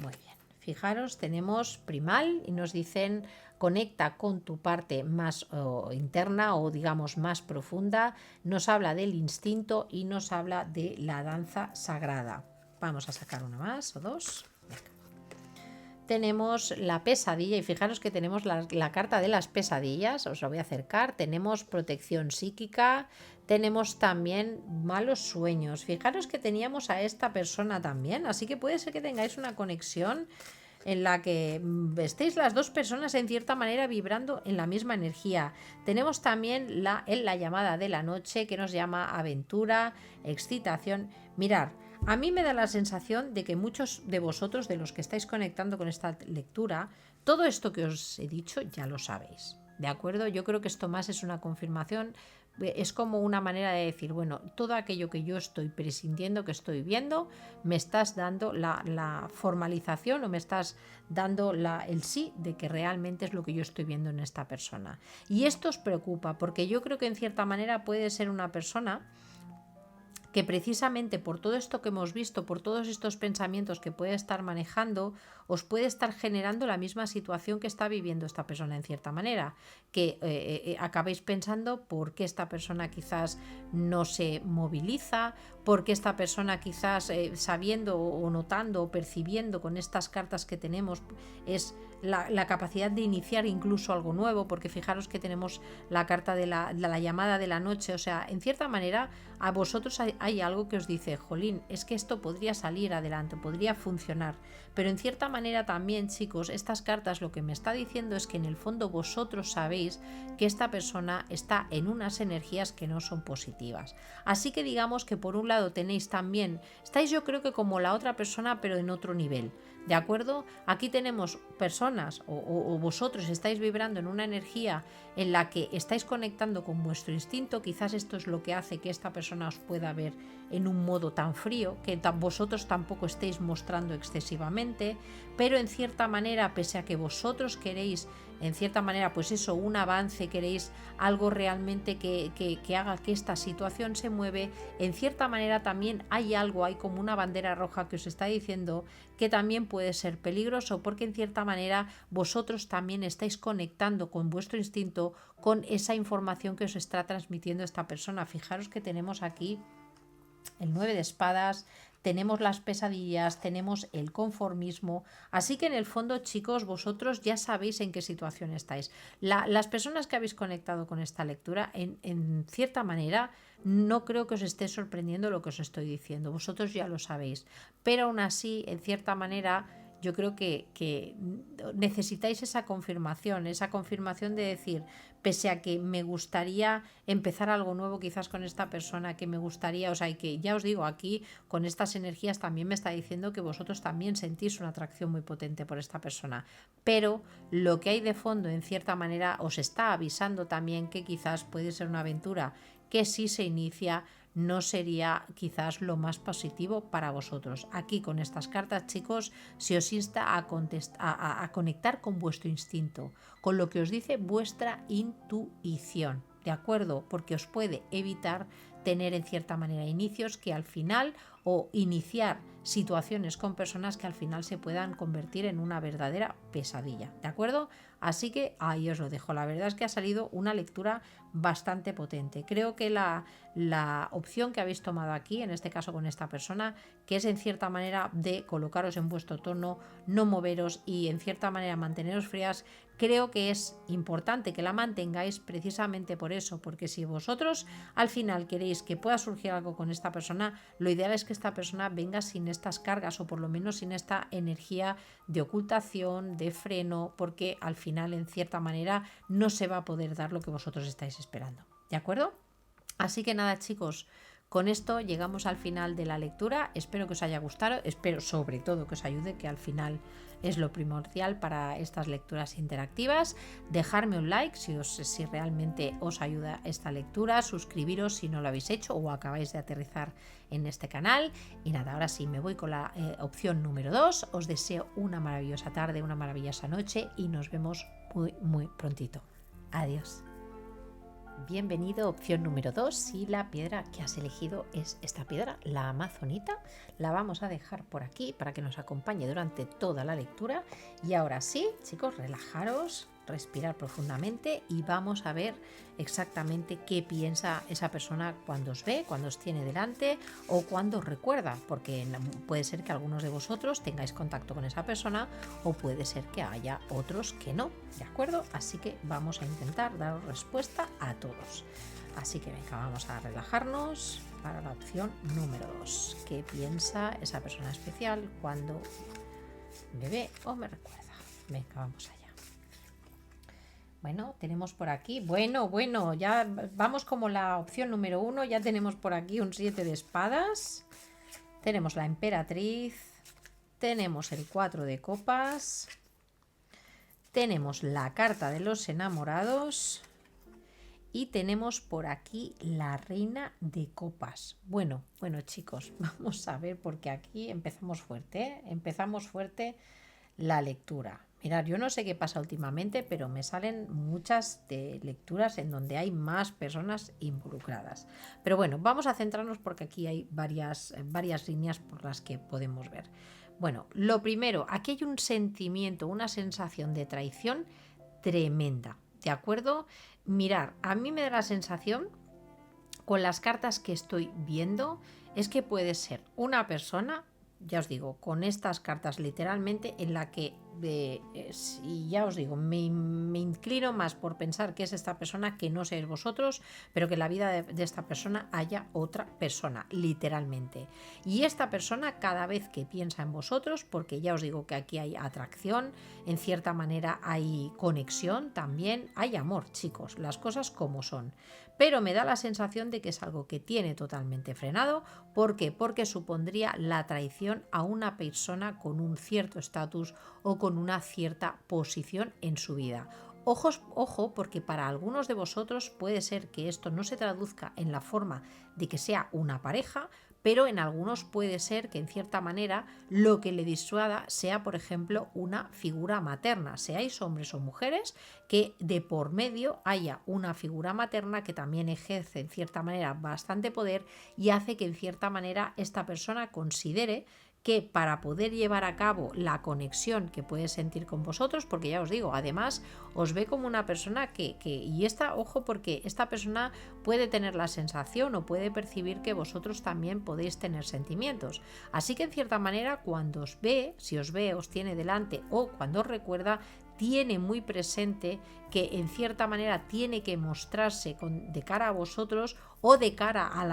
Muy bien. Fijaros, tenemos primal y nos dicen conecta con tu parte más interna o digamos más profunda. Nos habla del instinto y nos habla de la danza sagrada. Vamos a sacar una más o dos. Tenemos la pesadilla y fijaros que tenemos la carta de las pesadillas, os la voy a acercar, tenemos protección psíquica, tenemos también malos sueños, fijaros que teníamos a esta persona también, así que puede ser que tengáis una conexión en la que estéis las dos personas en cierta manera vibrando en la misma energía. Tenemos también la llamada de la noche que nos llama aventura, excitación. Mirad, a mí me da la sensación de que muchos de vosotros, de los que estáis conectando con esta lectura, todo esto que os he dicho ya lo sabéis, ¿de acuerdo? Yo creo que esto más es una confirmación, es como una manera de decir, bueno, todo aquello que yo estoy presintiendo, que estoy viendo, me estás dando la formalización o me estás dando el sí de que realmente es lo que yo estoy viendo en esta persona. Y esto os preocupa, porque yo creo que en cierta manera puede ser una persona que precisamente por todo esto que hemos visto, por todos estos pensamientos que puede estar manejando, os puede estar generando la misma situación que está viviendo esta persona en cierta manera, que acabéis pensando por qué esta persona quizás no se moviliza, por qué esta persona quizás sabiendo o notando o percibiendo con estas cartas que tenemos es la capacidad de iniciar incluso algo nuevo, porque fijaros que tenemos la carta de la llamada de la noche, o sea, en cierta manera a vosotros hay algo que os dice, jolín, es que esto podría salir adelante, podría funcionar, pero en cierta manera también, chicos, estas cartas lo que me está diciendo es que en el fondo vosotros sabéis que esta persona está en unas energías que no son positivas, así que digamos que por un lado tenéis también, estáis yo creo que como la otra persona, pero en otro nivel. ¿De acuerdo? Aquí tenemos personas o vosotros estáis vibrando en una energía en la que estáis conectando con vuestro instinto. Quizás esto es lo que hace que esta persona os pueda ver en un modo tan frío, que vosotros tampoco estéis mostrando excesivamente, pero en cierta manera, pese a que vosotros queréis, en cierta manera, pues eso, un avance, queréis algo realmente que haga que esta situación se mueve, en cierta manera también hay algo, hay como una bandera roja que os está diciendo que también puede ser peligroso, porque en cierta manera vosotros también estáis conectando con vuestro instinto, con esa información que os está transmitiendo esta persona. Fijaros que tenemos aquí el 9 de espadas, tenemos las pesadillas, tenemos el conformismo, así que en el fondo, chicos, vosotros ya sabéis en qué situación estáis. Las personas que habéis conectado con esta lectura, en cierta manera, no creo que os esté sorprendiendo lo que os estoy diciendo, vosotros ya lo sabéis, pero aún así, en cierta manera, yo creo que necesitáis esa confirmación de decir, pese a que me gustaría empezar algo nuevo quizás con esta persona, que me gustaría, o sea, y que ya os digo, aquí con estas energías también me está diciendo que vosotros también sentís una atracción muy potente por esta persona, pero lo que hay de fondo en cierta manera os está avisando también que quizás puede ser una aventura que si se inicia no sería quizás lo más positivo para vosotros. Aquí con estas cartas, chicos, se os insta a conectar con vuestro instinto, con lo que os dice vuestra intuición, ¿de acuerdo? Porque os puede evitar tener en cierta manera inicios que al final, o iniciar situaciones con personas que al final se puedan convertir en una verdadera pesadilla, ¿de acuerdo? Así que ahí os lo dejo. La verdad es que ha salido una lectura bastante potente. Creo que la opción que habéis tomado aquí, en este caso con esta persona, que es en cierta manera de colocaros en vuestro tono, no moveros y en cierta manera manteneros frías, creo que es importante que la mantengáis precisamente por eso, porque si vosotros al final queréis que pueda surgir algo con esta persona, lo ideal es que esta persona venga sin estas cargas o por lo menos sin esta energía de ocultación, de freno, porque al final en cierta manera no se va a poder dar lo que vosotros estáis esperando, ¿de acuerdo? Así que nada, chicos, con esto llegamos al final de la lectura. Espero que os haya gustado, espero sobre todo que os ayude, que al final es lo primordial para estas lecturas interactivas. Dejarme un like si realmente os ayuda esta lectura, suscribiros si no lo habéis hecho o acabáis de aterrizar en este canal. Y nada, ahora sí me voy con la opción número 2. Os deseo una maravillosa tarde, una maravillosa noche y nos vemos muy prontito. Adiós. Bienvenido, opción número 2. Y la piedra que has elegido es esta piedra, la amazonita. La vamos a dejar por aquí para que nos acompañe durante toda la lectura. Y ahora sí, chicos, relajaros, respirar profundamente y vamos a ver exactamente qué piensa esa persona cuando os ve, cuando os tiene delante o cuando os recuerda, porque puede ser que algunos de vosotros tengáis contacto con esa persona o puede ser que haya otros que no, ¿de acuerdo? Así que vamos a intentar dar respuesta a todos. Así que venga, vamos a relajarnos para la opción número 2. ¿Qué piensa esa persona especial cuando me ve o me recuerda? Venga, vamos allá. Bueno, tenemos por aquí, bueno, ya vamos como la opción número 1, ya tenemos por aquí un 7 de espadas, tenemos la emperatriz, tenemos el 4 de copas, tenemos la carta de los enamorados y tenemos por aquí la reina de copas. Bueno, chicos, vamos a ver porque aquí empezamos fuerte, empezamos fuerte la lectura. Mirad, yo no sé qué pasa últimamente, pero me salen muchas de lecturas en donde hay más personas involucradas. Pero bueno, vamos a centrarnos porque aquí hay varias líneas por las que podemos ver. Bueno, lo primero, aquí hay un sentimiento, una sensación de traición tremenda, ¿de acuerdo? Mirad, a mí me da la sensación, con las cartas que estoy viendo, es que puede ser una persona, ya os digo, con estas cartas literalmente, en la que y ya os digo, me inclino más por pensar que es esta persona, que no seáis vosotros, pero que en la vida de esta persona haya otra persona, literalmente. Y esta persona cada vez que piensa en vosotros, porque ya os digo que aquí hay atracción, en cierta manera hay conexión también, hay amor, chicos, las cosas como son. Pero me da la sensación de que es algo que tiene totalmente frenado. ¿Por qué? Porque supondría la traición a una persona con un cierto estatus o con una cierta posición en su vida. Ojo, porque para algunos de vosotros puede ser que esto no se traduzca en la forma de que sea una pareja, pero en algunos puede ser que en cierta manera lo que le disuada sea, por ejemplo, una figura materna, seáis hombres o mujeres, que de por medio haya una figura materna que también ejerce en cierta manera bastante poder y hace que en cierta manera esta persona considere que para poder llevar a cabo la conexión que puede sentir con vosotros, porque ya os digo, además os ve como una persona y ojo, porque esta persona puede tener la sensación o puede percibir que vosotros también podéis tener sentimientos. Así que en cierta manera cuando os ve, si os ve, os tiene delante o cuando os recuerda, tiene muy presente que en cierta manera tiene que mostrarse de cara a vosotros o de cara a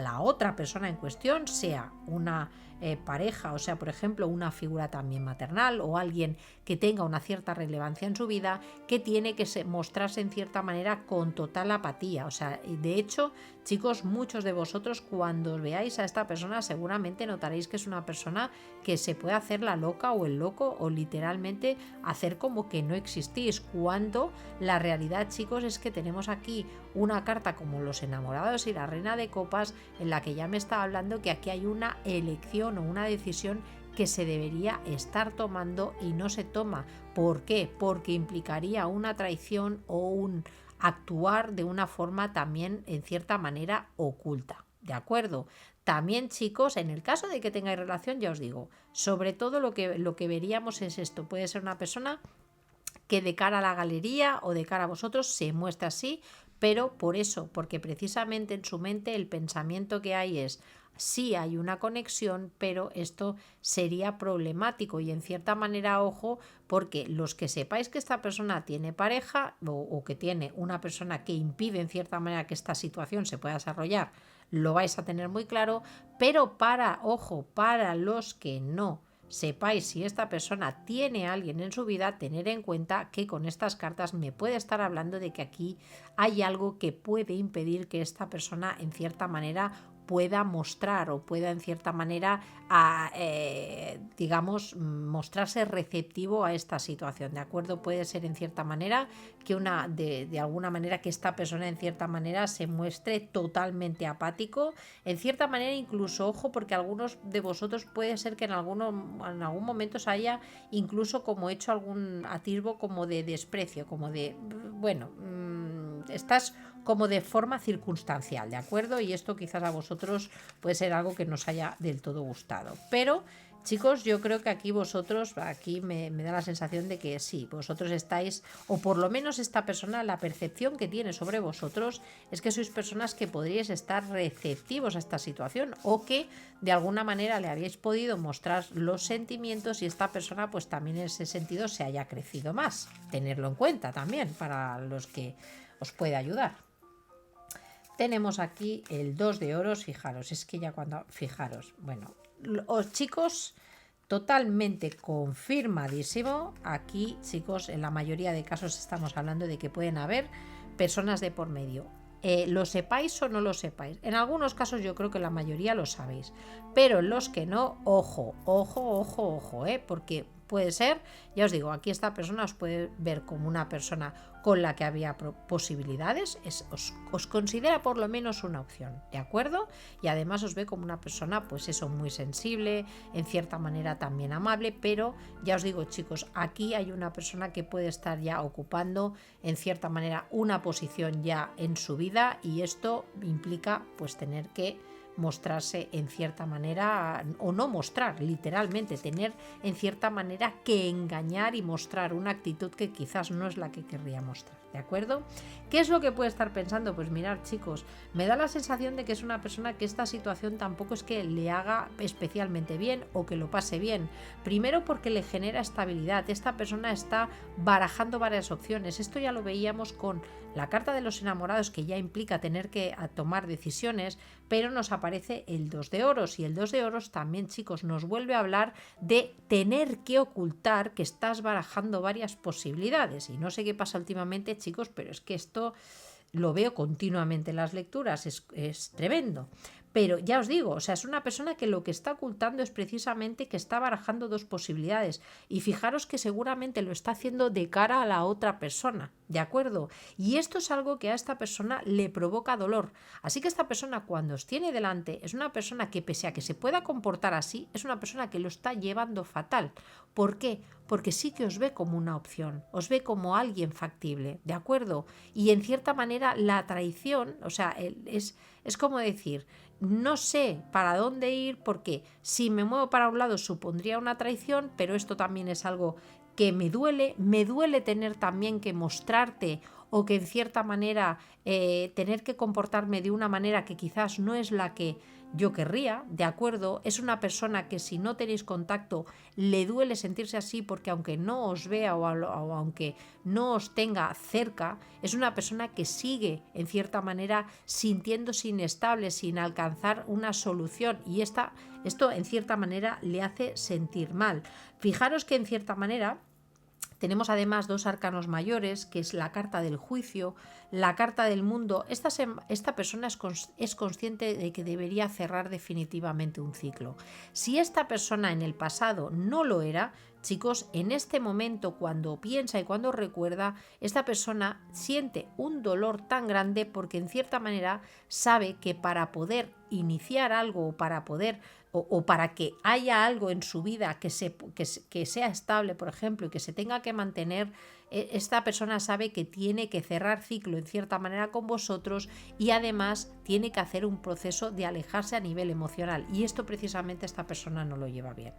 la otra persona en cuestión, sea una pareja, o sea, por ejemplo, una figura también maternal o alguien que tenga una cierta relevancia en su vida, que tiene que mostrarse en cierta manera con total apatía. O sea, de hecho, chicos, muchos de vosotros cuando veáis a esta persona seguramente notaréis que es una persona que se puede hacer la loca o el loco o literalmente hacer como que no existís, cuando la realidad, chicos, es que tenemos aquí una carta como los enamorados y la reina de copas, en la que ya me está hablando que aquí hay una elección o una decisión que se debería estar tomando y no se toma. ¿Por qué? Porque implicaría una traición o un actuar de una forma también en cierta manera oculta. ¿De acuerdo? También, chicos, en el caso de que tengáis relación, ya os digo, sobre todo lo que veríamos es esto. Puede ser una persona que de cara a la galería o de cara a vosotros se muestra así, pero por eso, porque precisamente en su mente el pensamiento que hay es: sí hay una conexión, pero esto sería problemático y en cierta manera, ojo, porque los que sepáis que esta persona tiene pareja o que tiene una persona que impide en cierta manera que esta situación se pueda desarrollar, lo vais a tener muy claro, pero para los que no sepáis si esta persona tiene a alguien en su vida, tener en cuenta que con estas cartas me puede estar hablando de que aquí hay algo que puede impedir que esta persona en cierta manera pueda mostrar o pueda en cierta manera digamos mostrarse receptivo a esta situación, ¿de acuerdo? Puede ser en cierta manera que de alguna manera que esta persona en cierta manera se muestre totalmente apático, en cierta manera incluso, ojo, porque algunos de vosotros puede ser que en algún momento se haya incluso como hecho algún atisbo como de desprecio, como de, bueno, estás como de forma circunstancial, ¿de acuerdo? Y esto quizás a vosotros puede ser algo que nos haya del todo gustado. Pero, chicos, yo creo que aquí me da la sensación de que sí, vosotros estáis, o por lo menos esta persona, la percepción que tiene sobre vosotros es que sois personas que podríais estar receptivos a esta situación o que de alguna manera le habéis podido mostrar los sentimientos y esta persona pues también en ese sentido se haya crecido más. Tenerlo en cuenta también para los que os puede ayudar. Tenemos aquí el 2 de oros, fijaros, es que ya fijaros, bueno, los chicos, totalmente confirmadísimo. Aquí, chicos, en la mayoría de casos estamos hablando de que pueden haber personas de por medio. Lo sepáis o no lo sepáis. En algunos casos yo creo que la mayoría lo sabéis. Pero en los que no, ojo, porque puede ser, ya os digo, aquí esta persona os puede ver como una persona con la que había posibilidades, os considera por lo menos una opción, ¿de acuerdo? Y además os ve como una persona, pues eso, muy sensible, en cierta manera también amable, pero ya os digo, chicos, aquí hay una persona que puede estar ya ocupando en cierta manera una posición ya en su vida y esto implica pues tener que mostrarse en cierta manera, o no mostrar, literalmente, tener en cierta manera que engañar y mostrar una actitud que quizás no es la que querría mostrar, ¿de acuerdo? ¿Qué es lo que puede estar pensando? Pues mirad, chicos, me da la sensación de que es una persona que esta situación tampoco es que le haga especialmente bien o que lo pase bien. Primero porque le genera estabilidad. Esta persona está barajando varias opciones. Esto ya lo veíamos con la carta de los enamorados, que ya implica tener que tomar decisiones, pero nos aparece el 2 de oros, y el 2 de oros también, chicos, nos vuelve a hablar de tener que ocultar que estás barajando varias posibilidades. Y no sé qué pasa últimamente, chicos, pero es que esto lo veo continuamente en las lecturas, es tremendo. Pero ya os digo, o sea, es una persona que lo que está ocultando es precisamente que está barajando dos posibilidades. Y fijaros que seguramente lo está haciendo de cara a la otra persona, ¿de acuerdo? Y esto es algo que a esta persona le provoca dolor. Así que esta persona, cuando os tiene delante, es una persona que, pese a que se pueda comportar así, es una persona que lo está llevando fatal. ¿Por qué? Porque sí que os ve como una opción, os ve como alguien factible, ¿de acuerdo? Y en cierta manera la traición, o sea, es como decir, no sé para dónde ir, porque si me muevo para un lado supondría una traición, pero esto también es algo que me duele tener también que mostrarte, o que en cierta manera tener que comportarme de una manera que quizás no es la que yo querría, ¿de acuerdo? Es una persona que, si no tenéis contacto, le duele sentirse así, porque aunque no os vea o aunque no os tenga cerca, es una persona que sigue en cierta manera sintiéndose inestable, sin alcanzar una solución, y esto en cierta manera le hace sentir mal. Fijaros que en cierta manera tenemos además dos arcanos mayores, que es la carta del juicio, la carta del mundo. Esta persona es consciente de que debería cerrar definitivamente un ciclo. Si esta persona en el pasado no lo era, chicos, en este momento, cuando piensa y cuando recuerda, esta persona siente un dolor tan grande, porque en cierta manera sabe que para poder iniciar algo, o para poder o para que haya algo en su vida que sea estable, por ejemplo, y que se tenga que mantener, esta persona sabe que tiene que cerrar ciclo en cierta manera con vosotros, y además tiene que hacer un proceso de alejarse a nivel emocional, y esto precisamente esta persona no lo lleva bien.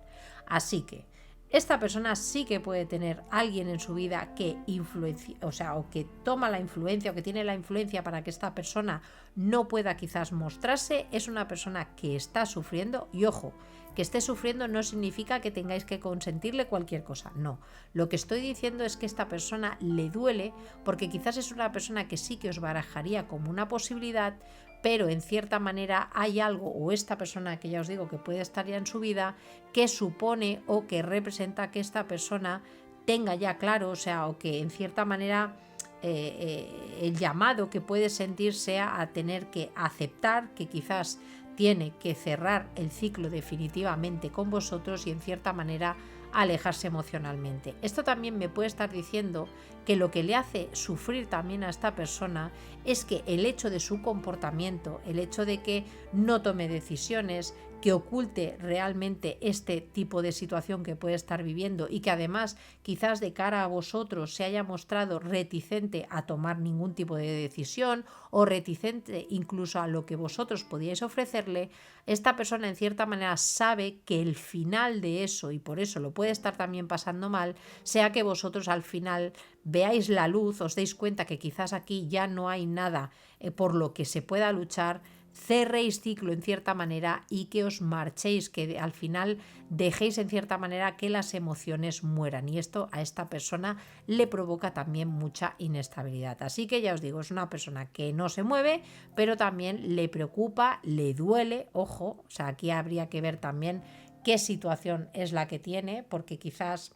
Así que esta persona sí que puede tener alguien en su vida que influencia, o sea, o que toma la influencia, o que tiene la influencia para que esta persona no pueda quizás mostrarse. Es una persona que está sufriendo, y ojo, que esté sufriendo no significa que tengáis que consentirle cualquier cosa, no. Lo que estoy diciendo es que esta persona le duele, porque quizás es una persona que sí que os barajaría como una posibilidad, pero en cierta manera hay algo, o esta persona que ya os digo que puede estar ya en su vida, que supone o que representa que esta persona tenga ya claro, o sea, o que en cierta manera el llamado que puede sentir sea a tener que aceptar que quizás tiene que cerrar el ciclo definitivamente con vosotros, y en cierta manera alejarse emocionalmente. Esto también me puede estar diciendo que lo que le hace sufrir también a esta persona es que el hecho de su comportamiento, el hecho de que no tome decisiones, que oculte realmente este tipo de situación que puede estar viviendo, y que además quizás de cara a vosotros se haya mostrado reticente a tomar ningún tipo de decisión, o reticente incluso a lo que vosotros podíais ofrecerle, esta persona en cierta manera sabe que el final de eso, y por eso lo puede estar también pasando mal, sea que vosotros al final veáis la luz, os deis cuenta que quizás aquí ya no hay nada por lo que se pueda luchar, cerréis ciclo en cierta manera, y que os marchéis, que al final dejéis en cierta manera que las emociones mueran, y esto a esta persona le provoca también mucha inestabilidad. Así que ya os digo, es una persona que no se mueve, pero también le preocupa, le duele, ojo, o sea, aquí habría que ver también qué situación es la que tiene, porque quizás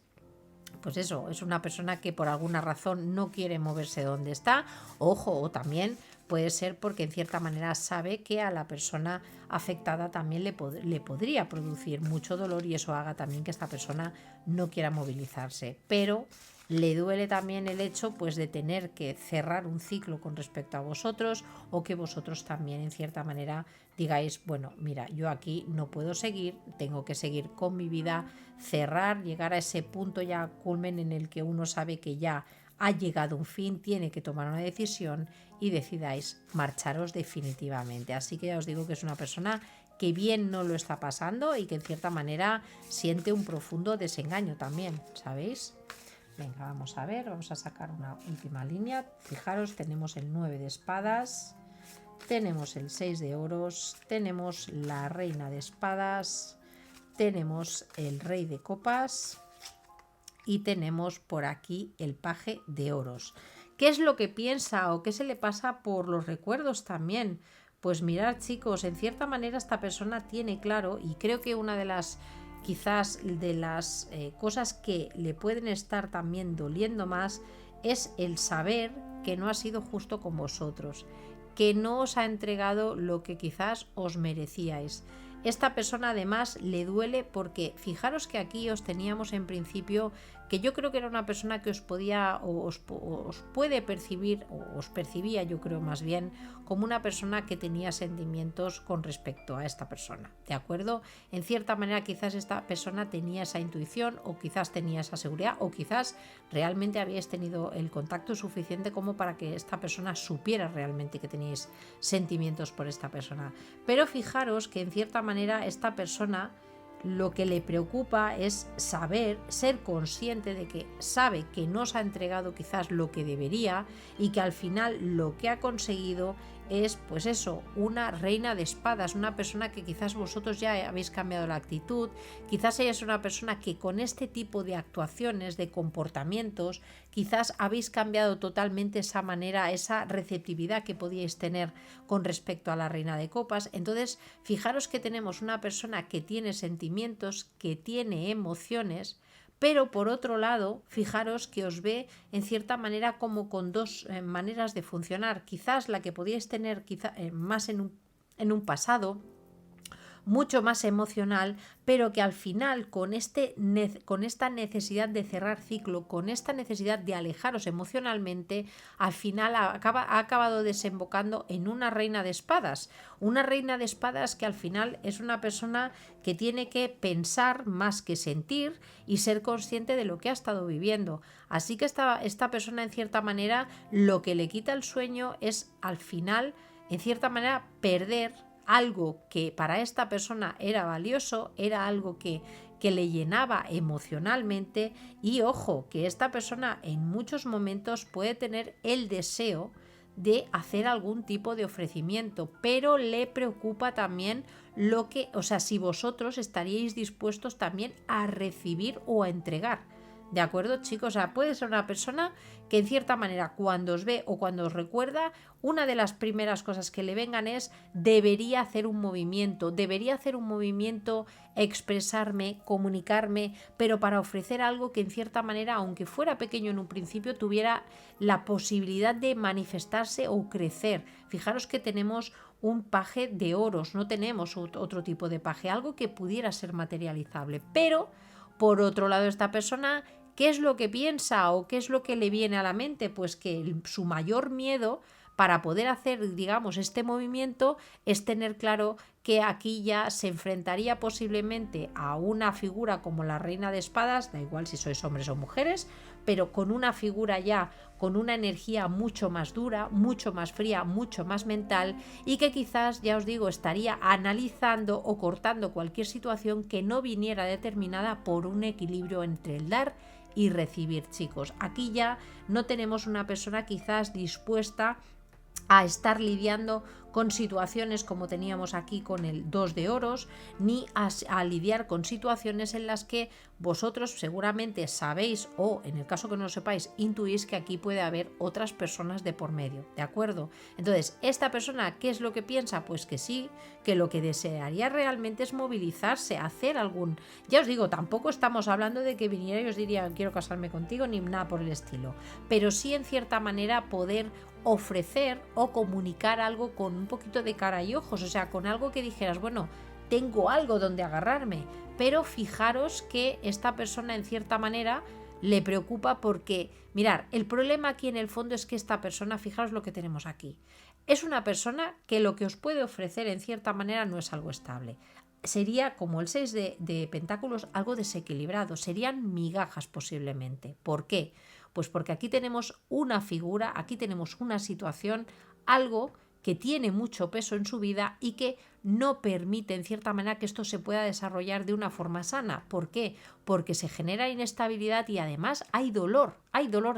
pues eso, es una persona que por alguna razón no quiere moverse de donde está, ojo, o también puede ser porque en cierta manera sabe que a la persona afectada también le podría producir mucho dolor, y eso haga también que esta persona no quiera movilizarse, pero le duele también el hecho pues de tener que cerrar un ciclo con respecto a vosotros, o que vosotros también en cierta manera digáis, bueno, mira, yo aquí no puedo seguir, tengo que seguir con mi vida, cerrar, llegar a ese punto ya culmen en el que uno sabe que ya ha llegado un fin, tiene que tomar una decisión y decidáis marcharos definitivamente. Así que ya os digo que es una persona que bien no lo está pasando y que en cierta manera siente un profundo desengaño también, ¿sabéis? Venga, vamos a ver, vamos a sacar una última línea. Fijaros, tenemos el 9 de espadas, tenemos el 6 de oros, tenemos la reina de espadas, tenemos el rey de copas y tenemos por aquí el paje de oros. ¿Qué es lo que piensa o qué se le pasa por los recuerdos también? Pues mirad, chicos, en cierta manera esta persona tiene claro, y creo que una de las quizás de las cosas que le pueden estar también doliendo más es el saber que no ha sido justo con vosotros, que no os ha entregado lo que quizás os merecíais. Esta persona además le duele porque fijaros que aquí os teníamos en principio que yo creo que era una persona que os podía o os puede percibir, o os percibía yo creo más bien, como una persona que tenía sentimientos con respecto a esta persona, ¿de acuerdo? En cierta manera quizás esta persona tenía esa intuición o quizás tenía esa seguridad o quizás realmente habíais tenido el contacto suficiente como para que esta persona supiera realmente que teníais sentimientos por esta persona. Pero fijaros que en cierta manera esta persona lo que le preocupa es saber, ser consciente de que sabe que no os ha entregado quizás lo que debería y que al final lo que ha conseguido es, pues eso, una reina de espadas, una persona que quizás vosotros ya habéis cambiado la actitud, quizás ella es una persona que con este tipo de actuaciones, de comportamientos, quizás habéis cambiado totalmente esa manera, esa receptividad que podíais tener con respecto a la reina de copas. Entonces, fijaros que tenemos una persona que tiene sentimientos, que tiene emociones, pero por otro lado, fijaros que os ve en cierta manera como con dos maneras de funcionar. Quizás la que podíais tener más en un pasado, mucho más emocional, pero que al final con esta necesidad de cerrar ciclo, con esta necesidad de alejaros emocionalmente, al final ha acabado desembocando en una reina de espadas. Una reina de espadas que al final es una persona que tiene que pensar más que sentir y ser consciente de lo que ha estado viviendo. Así que esta persona en cierta manera lo que le quita el sueño es al final, en cierta manera, perder algo que para esta persona era valioso, era algo que le llenaba emocionalmente y ojo, que esta persona en muchos momentos puede tener el deseo de hacer algún tipo de ofrecimiento, pero le preocupa también si vosotros estaríais dispuestos también a recibir o a entregar. ¿De acuerdo, chicos? O sea, puede ser una persona que en cierta manera cuando os ve o cuando os recuerda, una de las primeras cosas que le vengan es debería hacer un movimiento, expresarme, comunicarme, pero para ofrecer algo que en cierta manera, aunque fuera pequeño en un principio, tuviera la posibilidad de manifestarse o crecer. Fijaros que tenemos un paje de oros, no tenemos otro tipo de paje, algo que pudiera ser materializable, pero por otro lado esta persona, ¿qué es lo que piensa o qué es lo que le viene a la mente? Pues que su mayor miedo para poder hacer, digamos, este movimiento es tener claro que aquí ya se enfrentaría posiblemente a una figura como la reina de espadas, da igual si sois hombres o mujeres, pero con una figura ya con una energía mucho más dura, mucho más fría, mucho más mental y que quizás, ya os digo, estaría analizando o cortando cualquier situación que no viniera determinada por un equilibrio entre el dar y recibir, chicos. Aquí ya no tenemos una persona quizás dispuesta a estar lidiando con situaciones como teníamos aquí con el 2 de oros, ni a lidiar con situaciones en las que vosotros seguramente sabéis o en el caso que no lo sepáis, intuís que aquí puede haber otras personas de por medio, ¿de acuerdo? Entonces, esta persona, ¿qué es lo que piensa? Pues que sí, que lo que desearía realmente es movilizarse, hacer algún... Ya os digo, tampoco estamos hablando de que viniera y os diría quiero casarme contigo ni nada por el estilo, pero sí en cierta manera poder ofrecer o comunicar algo con un poquito de cara y ojos, o sea, con algo que dijeras, bueno, tengo algo donde agarrarme, pero fijaros que esta persona en cierta manera le preocupa porque, mirar, el problema aquí en el fondo es que esta persona, fijaros lo que tenemos aquí, es una persona que lo que os puede ofrecer en cierta manera no es algo estable. Sería como el 6 de pentáculos algo desequilibrado, serían migajas posiblemente. ¿Por qué? Pues porque aquí tenemos una figura, aquí tenemos una situación, algo que tiene mucho peso en su vida y que no permite en cierta manera que esto se pueda desarrollar de una forma sana. ¿Por qué? Porque se genera inestabilidad y además hay dolor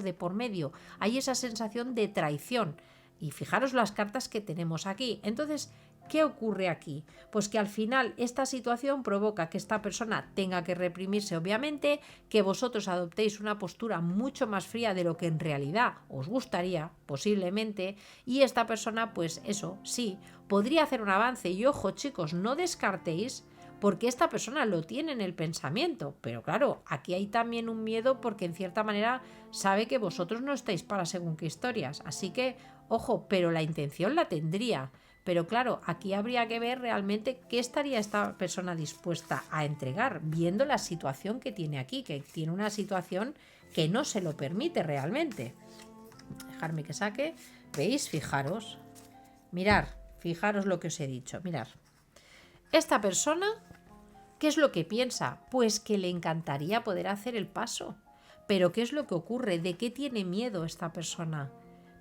de por medio, hay esa sensación de traición. Y fijaros las cartas que tenemos aquí. Entonces, ¿qué ocurre aquí? Pues que al final esta situación provoca que esta persona tenga que reprimirse, obviamente, que vosotros adoptéis una postura mucho más fría de lo que en realidad os gustaría, posiblemente, y esta persona, pues eso, sí, podría hacer un avance. Y ojo, chicos, no descartéis porque esta persona lo tiene en el pensamiento. Pero claro, aquí hay también un miedo porque en cierta manera sabe que vosotros no estáis para según qué historias. Así que, ojo, pero la intención la tendría. Pero claro, aquí habría que ver realmente qué estaría esta persona dispuesta a entregar, viendo la situación que tiene aquí, que tiene una situación que no se lo permite realmente. Dejarme que saque. ¿Veis? Fijaros. Fijaros lo que os he dicho. Mirad. Esta persona, ¿qué es lo que piensa? Pues que le encantaría poder hacer el paso. Pero ¿qué es lo que ocurre? ¿De qué tiene miedo esta persona?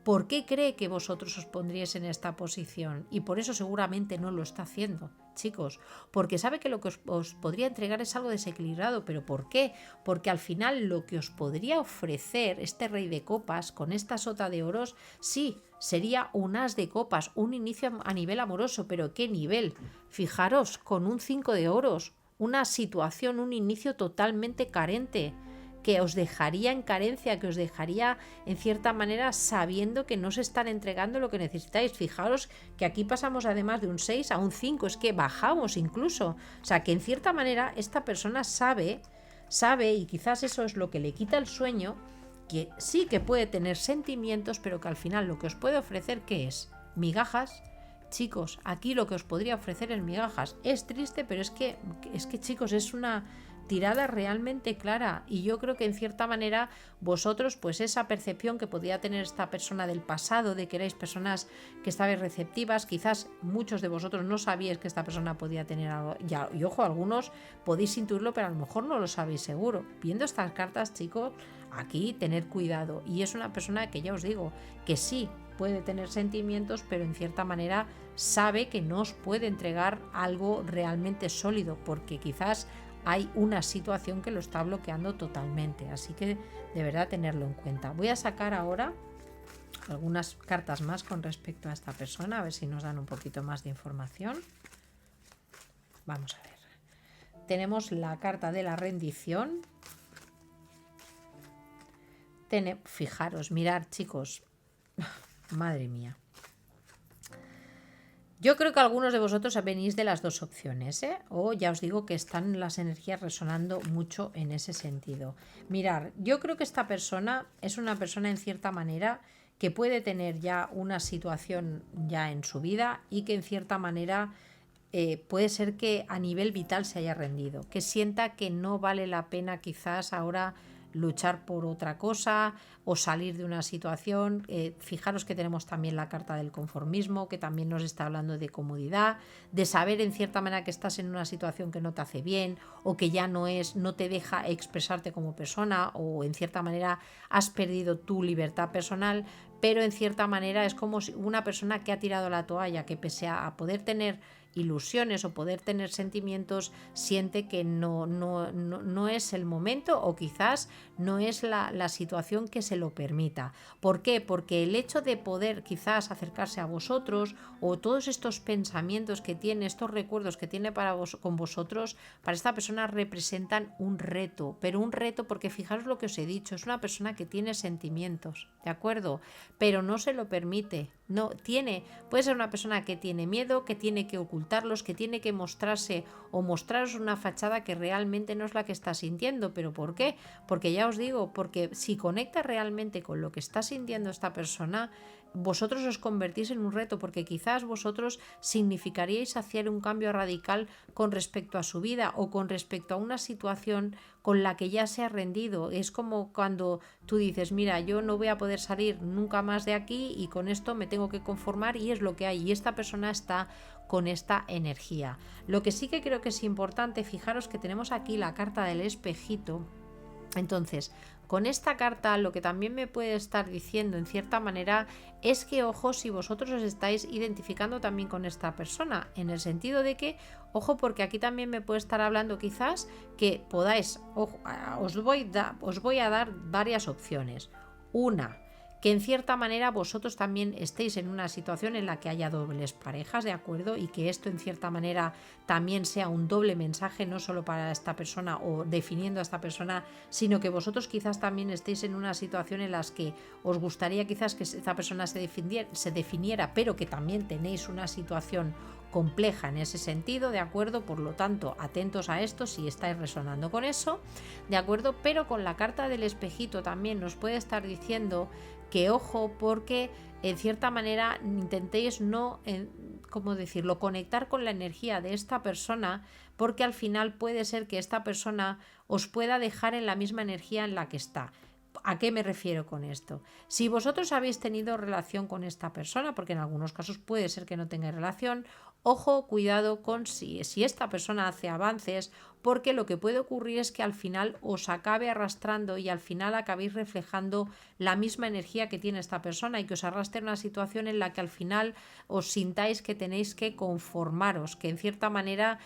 ¿Por qué cree que vosotros os pondríais en esta posición? Y por eso seguramente no lo está haciendo, chicos. Porque sabe que lo que os podría entregar es algo desequilibrado. ¿Pero por qué? Porque al final lo que os podría ofrecer este rey de copas con esta sota de oros, sí, sería un as de copas, un inicio a nivel amoroso. ¿Pero qué nivel? Fijaros, con un 5 de oros, una situación, un inicio totalmente carente, que os dejaría en carencia, que os dejaría en cierta manera sabiendo que no os están entregando lo que necesitáis. Fijaros que aquí pasamos además de un 6 a un 5, es que bajamos incluso. O sea que en cierta manera esta persona sabe, y quizás eso es lo que le quita el sueño, que sí que puede tener sentimientos, pero que al final lo que os puede ofrecer, ¿qué es? Migajas. Chicos, aquí lo que os podría ofrecer es migajas. Es triste, pero es que chicos, es una tirada realmente clara, y yo creo que en cierta manera vosotros, pues esa percepción que podía tener esta persona del pasado, de que erais personas que estabais receptivas, quizás muchos de vosotros no sabíais que esta persona podía tener algo, y ojo, algunos podéis intuirlo, pero a lo mejor no lo sabéis seguro. Viendo estas cartas, chicos, aquí tener cuidado, y es una persona que ya os digo, que sí puede tener sentimientos, pero en cierta manera sabe que no os puede entregar algo realmente sólido, porque quizás hay una situación que lo está bloqueando totalmente. Así que de verdad tenerlo en cuenta. Voy a sacar ahora algunas cartas más con respecto a esta persona, a ver si nos dan un poquito más de información. Vamos a ver. Tenemos la carta de la rendición. Fijaros, mirad, chicos. Madre mía. Yo creo que algunos de vosotros venís de las dos opciones, ¿eh? O ya os digo que están las energías resonando mucho en ese sentido. Mirad, yo creo que esta persona es una persona en cierta manera que puede tener ya una situación ya en su vida y que en cierta manera puede ser que a nivel vital se haya rendido, que sienta que no vale la pena quizás ahora luchar por otra cosa o salir de una situación. Fijaros que tenemos también la carta del conformismo, que también nos está hablando de comodidad, de saber en cierta manera que estás en una situación que no te hace bien o que ya no te deja expresarte como persona, o en cierta manera has perdido tu libertad personal, pero en cierta manera es como si una persona que ha tirado la toalla, que pese a poder tener ilusiones o poder tener sentimientos, siente que no es el momento, o quizás no es la situación que se lo permita. ¿Por qué? Porque el hecho de poder quizás acercarse a vosotros, o todos estos pensamientos que tiene, estos recuerdos que tiene con vosotros, para esta persona representan un reto, pero un reto porque fijaros lo que os he dicho, es una persona que tiene sentimientos, ¿de acuerdo? Pero no se lo permite. Puede ser una persona que tiene miedo, que tiene que ocultarlos, que tiene que mostrarse o mostraros una fachada que realmente no es la que está sintiendo. ¿Pero por qué? Porque ya os digo, porque si conecta realmente con lo que está sintiendo esta persona, vosotros os convertís en un reto, porque quizás vosotros significaríais hacer un cambio radical con respecto a su vida o con respecto a una situación con la que ya se ha rendido. Es como cuando tú dices, mira, yo no voy a poder salir nunca más de aquí y con esto me tengo que conformar y es lo que hay, y esta persona está con esta energía. Lo que sí que creo que es importante, fijaros que tenemos aquí la carta del espejito, Entonces, con esta carta lo que también me puede estar diciendo en cierta manera es que, ojo, si vosotros os estáis identificando también con esta persona, en el sentido de que, ojo, porque aquí también me puede estar hablando quizás que podáis, ojo, os voy a dar varias opciones. Una, que en cierta manera vosotros también estéis en una situación en la que haya dobles parejas, ¿de acuerdo? Y que esto en cierta manera también sea un doble mensaje, no solo para esta persona o definiendo a esta persona, sino que vosotros quizás también estéis en una situación en la que os gustaría quizás que esta persona se definiera, pero que también tenéis una situación compleja en ese sentido, ¿de acuerdo? Por lo tanto, atentos a esto si estáis resonando con eso, ¿de acuerdo? Pero con la carta del espejito también nos puede estar diciendo que ojo, porque en cierta manera intentéis no, ¿cómo decirlo?, conectar con la energía de esta persona, porque al final puede ser que esta persona os pueda dejar en la misma energía en la que está. ¿A qué me refiero con esto? Si vosotros habéis tenido relación con esta persona, porque en algunos casos puede ser que no tengáis relación, ojo, cuidado con si esta persona hace avances, porque lo que puede ocurrir es que al final os acabe arrastrando y al final acabéis reflejando la misma energía que tiene esta persona y que os arrastre a una situación en la que al final os sintáis que tenéis que conformaros, que en cierta manera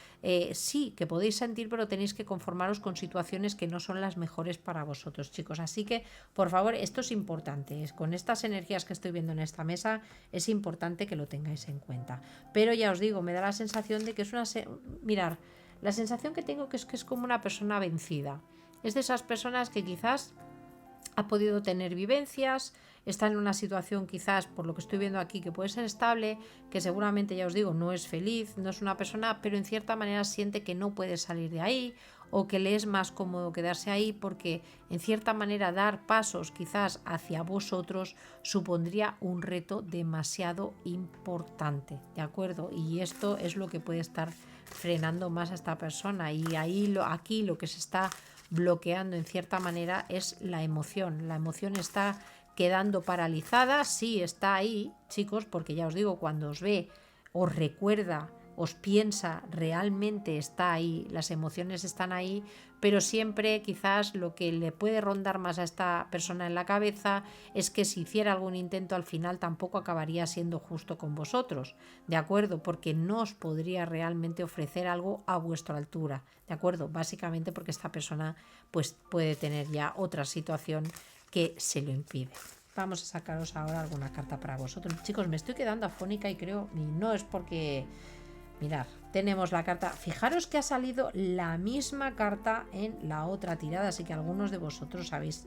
sí, que podéis sentir, pero tenéis que conformaros con situaciones que no son las mejores para vosotros, chicos. Así que, por favor, esto es importante. Con estas energías que estoy viendo en esta mesa, es importante que lo tengáis en cuenta. Pero ya os digo, me da la sensación de que es una... Mirar, la sensación que tengo que es como una persona vencida. Es de esas personas que quizás ha podido tener vivencias, está en una situación quizás, por lo que estoy viendo aquí, que puede ser estable, que seguramente, ya os digo, no es feliz, no es una persona, pero en cierta manera siente que no puede salir de ahí o que le es más cómodo quedarse ahí porque en cierta manera dar pasos quizás hacia vosotros supondría un reto demasiado importante, ¿de acuerdo? Y esto es lo que puede estar frenando más a esta persona y aquí lo que se está bloqueando en cierta manera es la emoción. La emoción está quedando paralizada, sí está ahí, chicos, porque ya os digo, cuando os ve, os recuerda, os piensa, realmente está ahí, las emociones están ahí, pero siempre quizás lo que le puede rondar más a esta persona en la cabeza es que si hiciera algún intento al final tampoco acabaría siendo justo con vosotros, ¿de acuerdo? Porque no os podría realmente ofrecer algo a vuestra altura, ¿de acuerdo? Básicamente porque esta persona pues puede tener ya otra situación que se lo impide. Vamos a sacaros ahora alguna carta para vosotros. Chicos, me estoy quedando afónica y creo, y no es porque... Mirad, tenemos la carta. Fijaros que ha salido la misma carta en la otra tirada, así que algunos de vosotros habéis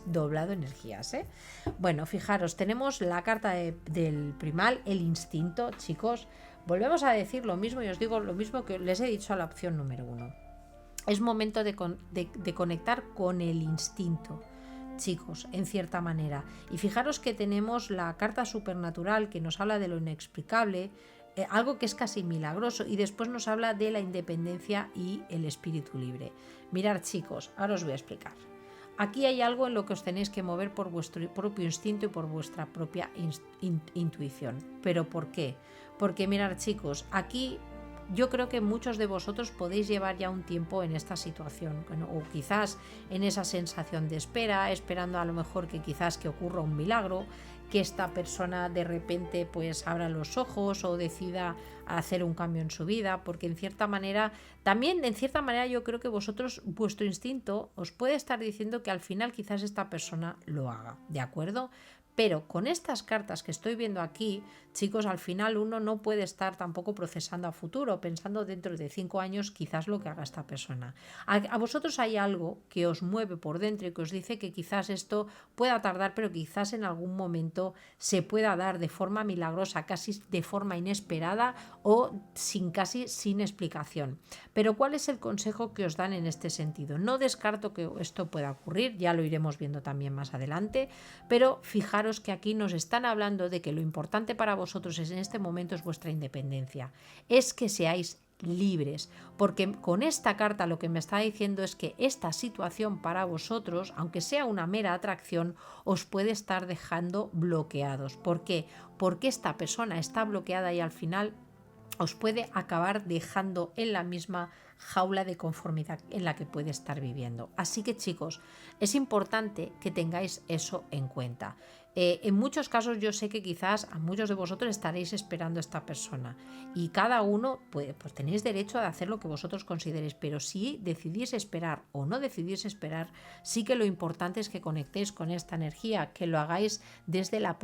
doblado energías, ¿eh? Bueno, fijaros, tenemos la carta del primal, el instinto, chicos. Volvemos a decir lo mismo y os digo lo mismo que les he dicho a la opción número 1. Es momento de conectar con el instinto, chicos, en cierta manera. Y fijaros que tenemos la carta supernatural que nos habla de lo inexplicable, algo que es casi milagroso, y después nos habla de la independencia y el espíritu libre. Mirad, chicos, ahora os voy a explicar. Aquí hay algo en lo que os tenéis que mover por vuestro propio instinto y por vuestra propia intuición. ¿Pero por qué? Porque mirad, chicos, aquí yo creo que muchos de vosotros podéis llevar ya un tiempo en esta situación, o quizás en esa sensación de espera, esperando a lo mejor que quizás que ocurra un milagro, que esta persona de repente pues abra los ojos o decida hacer un cambio en su vida, porque en cierta manera, también en cierta manera yo creo que vosotros, vuestro instinto os puede estar diciendo que al final quizás esta persona lo haga, ¿de acuerdo? Pero con estas cartas que estoy viendo aquí, chicos, al final uno no puede estar tampoco procesando a futuro, pensando dentro de 5 años quizás lo que haga esta persona. A vosotros hay algo que os mueve por dentro y que os dice que quizás esto pueda tardar, pero quizás en algún momento se pueda dar de forma milagrosa, casi de forma inesperada o casi sin explicación. Pero ¿cuál es el consejo que os dan en este sentido? No descarto que esto pueda ocurrir, ya lo iremos viendo también más adelante, pero fijaros que aquí nos están hablando de que lo importante para vosotros en este momento es vuestra independencia, es que seáis libres, porque con esta carta lo que me está diciendo es que esta situación para vosotros, aunque sea una mera atracción, os puede estar dejando bloqueados. ¿Por qué? Porque esta persona está bloqueada y al final os puede acabar dejando en la misma jaula de conformidad en la que puede estar viviendo. Así que chicos, es importante que tengáis eso en cuenta. En muchos casos yo sé que quizás a muchos de vosotros estaréis esperando a esta persona y cada uno pues tenéis derecho a hacer lo que vosotros consideréis, pero si decidís esperar o no decidís esperar, sí que lo importante es que conectéis con esta energía, que lo hagáis desde la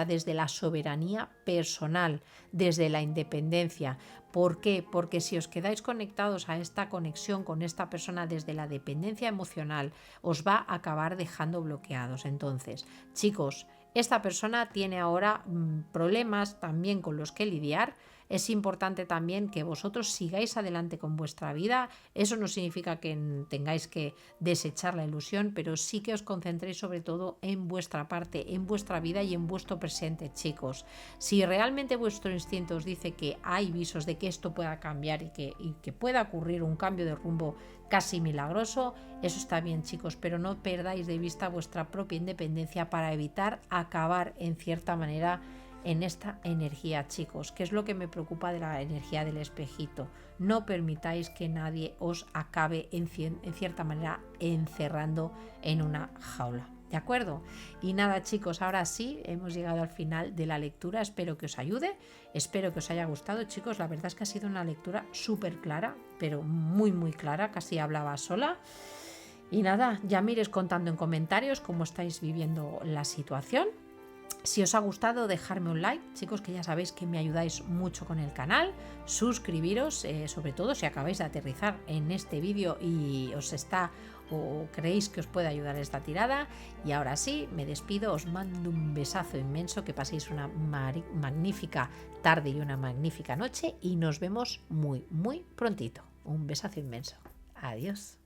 desde la soberanía personal, desde la independencia. ¿Por qué? Porque si os quedáis conectados a esta conexión con esta persona desde la dependencia emocional, os va a acabar dejando bloqueados. Entonces, chicos, esta persona tiene ahora problemas también con los que lidiar. Es importante también que vosotros sigáis adelante con vuestra vida. Eso no significa que tengáis que desechar la ilusión, pero sí que os concentréis sobre todo en vuestra parte, en vuestra vida y en vuestro presente, chicos. Si realmente vuestro instinto os dice que hay visos de que esto pueda cambiar y que pueda ocurrir un cambio de rumbo casi milagroso, eso está bien, chicos, pero no perdáis de vista vuestra propia independencia para evitar acabar en cierta manera en esta energía, chicos, que es lo que me preocupa de la energía del espejito. No permitáis que nadie os acabe en cierta manera encerrando en una jaula. ¿De acuerdo? Y nada, chicos, ahora sí hemos llegado al final de la lectura. Espero que os ayude, espero que os haya gustado, chicos. La verdad es que ha sido una lectura súper clara, pero muy muy clara, casi hablaba sola. Y nada, ya me iréis contando en comentarios cómo estáis viviendo la situación. Si os ha gustado, dejarme un like, chicos, que ya sabéis que me ayudáis mucho con el canal. Suscribiros, sobre todo si acabáis de aterrizar en este vídeo y os está o creéis que os puede ayudar esta tirada. Y ahora sí, me despido, os mando un besazo inmenso, que paséis una magnífica tarde y una magnífica noche y nos vemos muy, muy prontito. Un besazo inmenso. Adiós.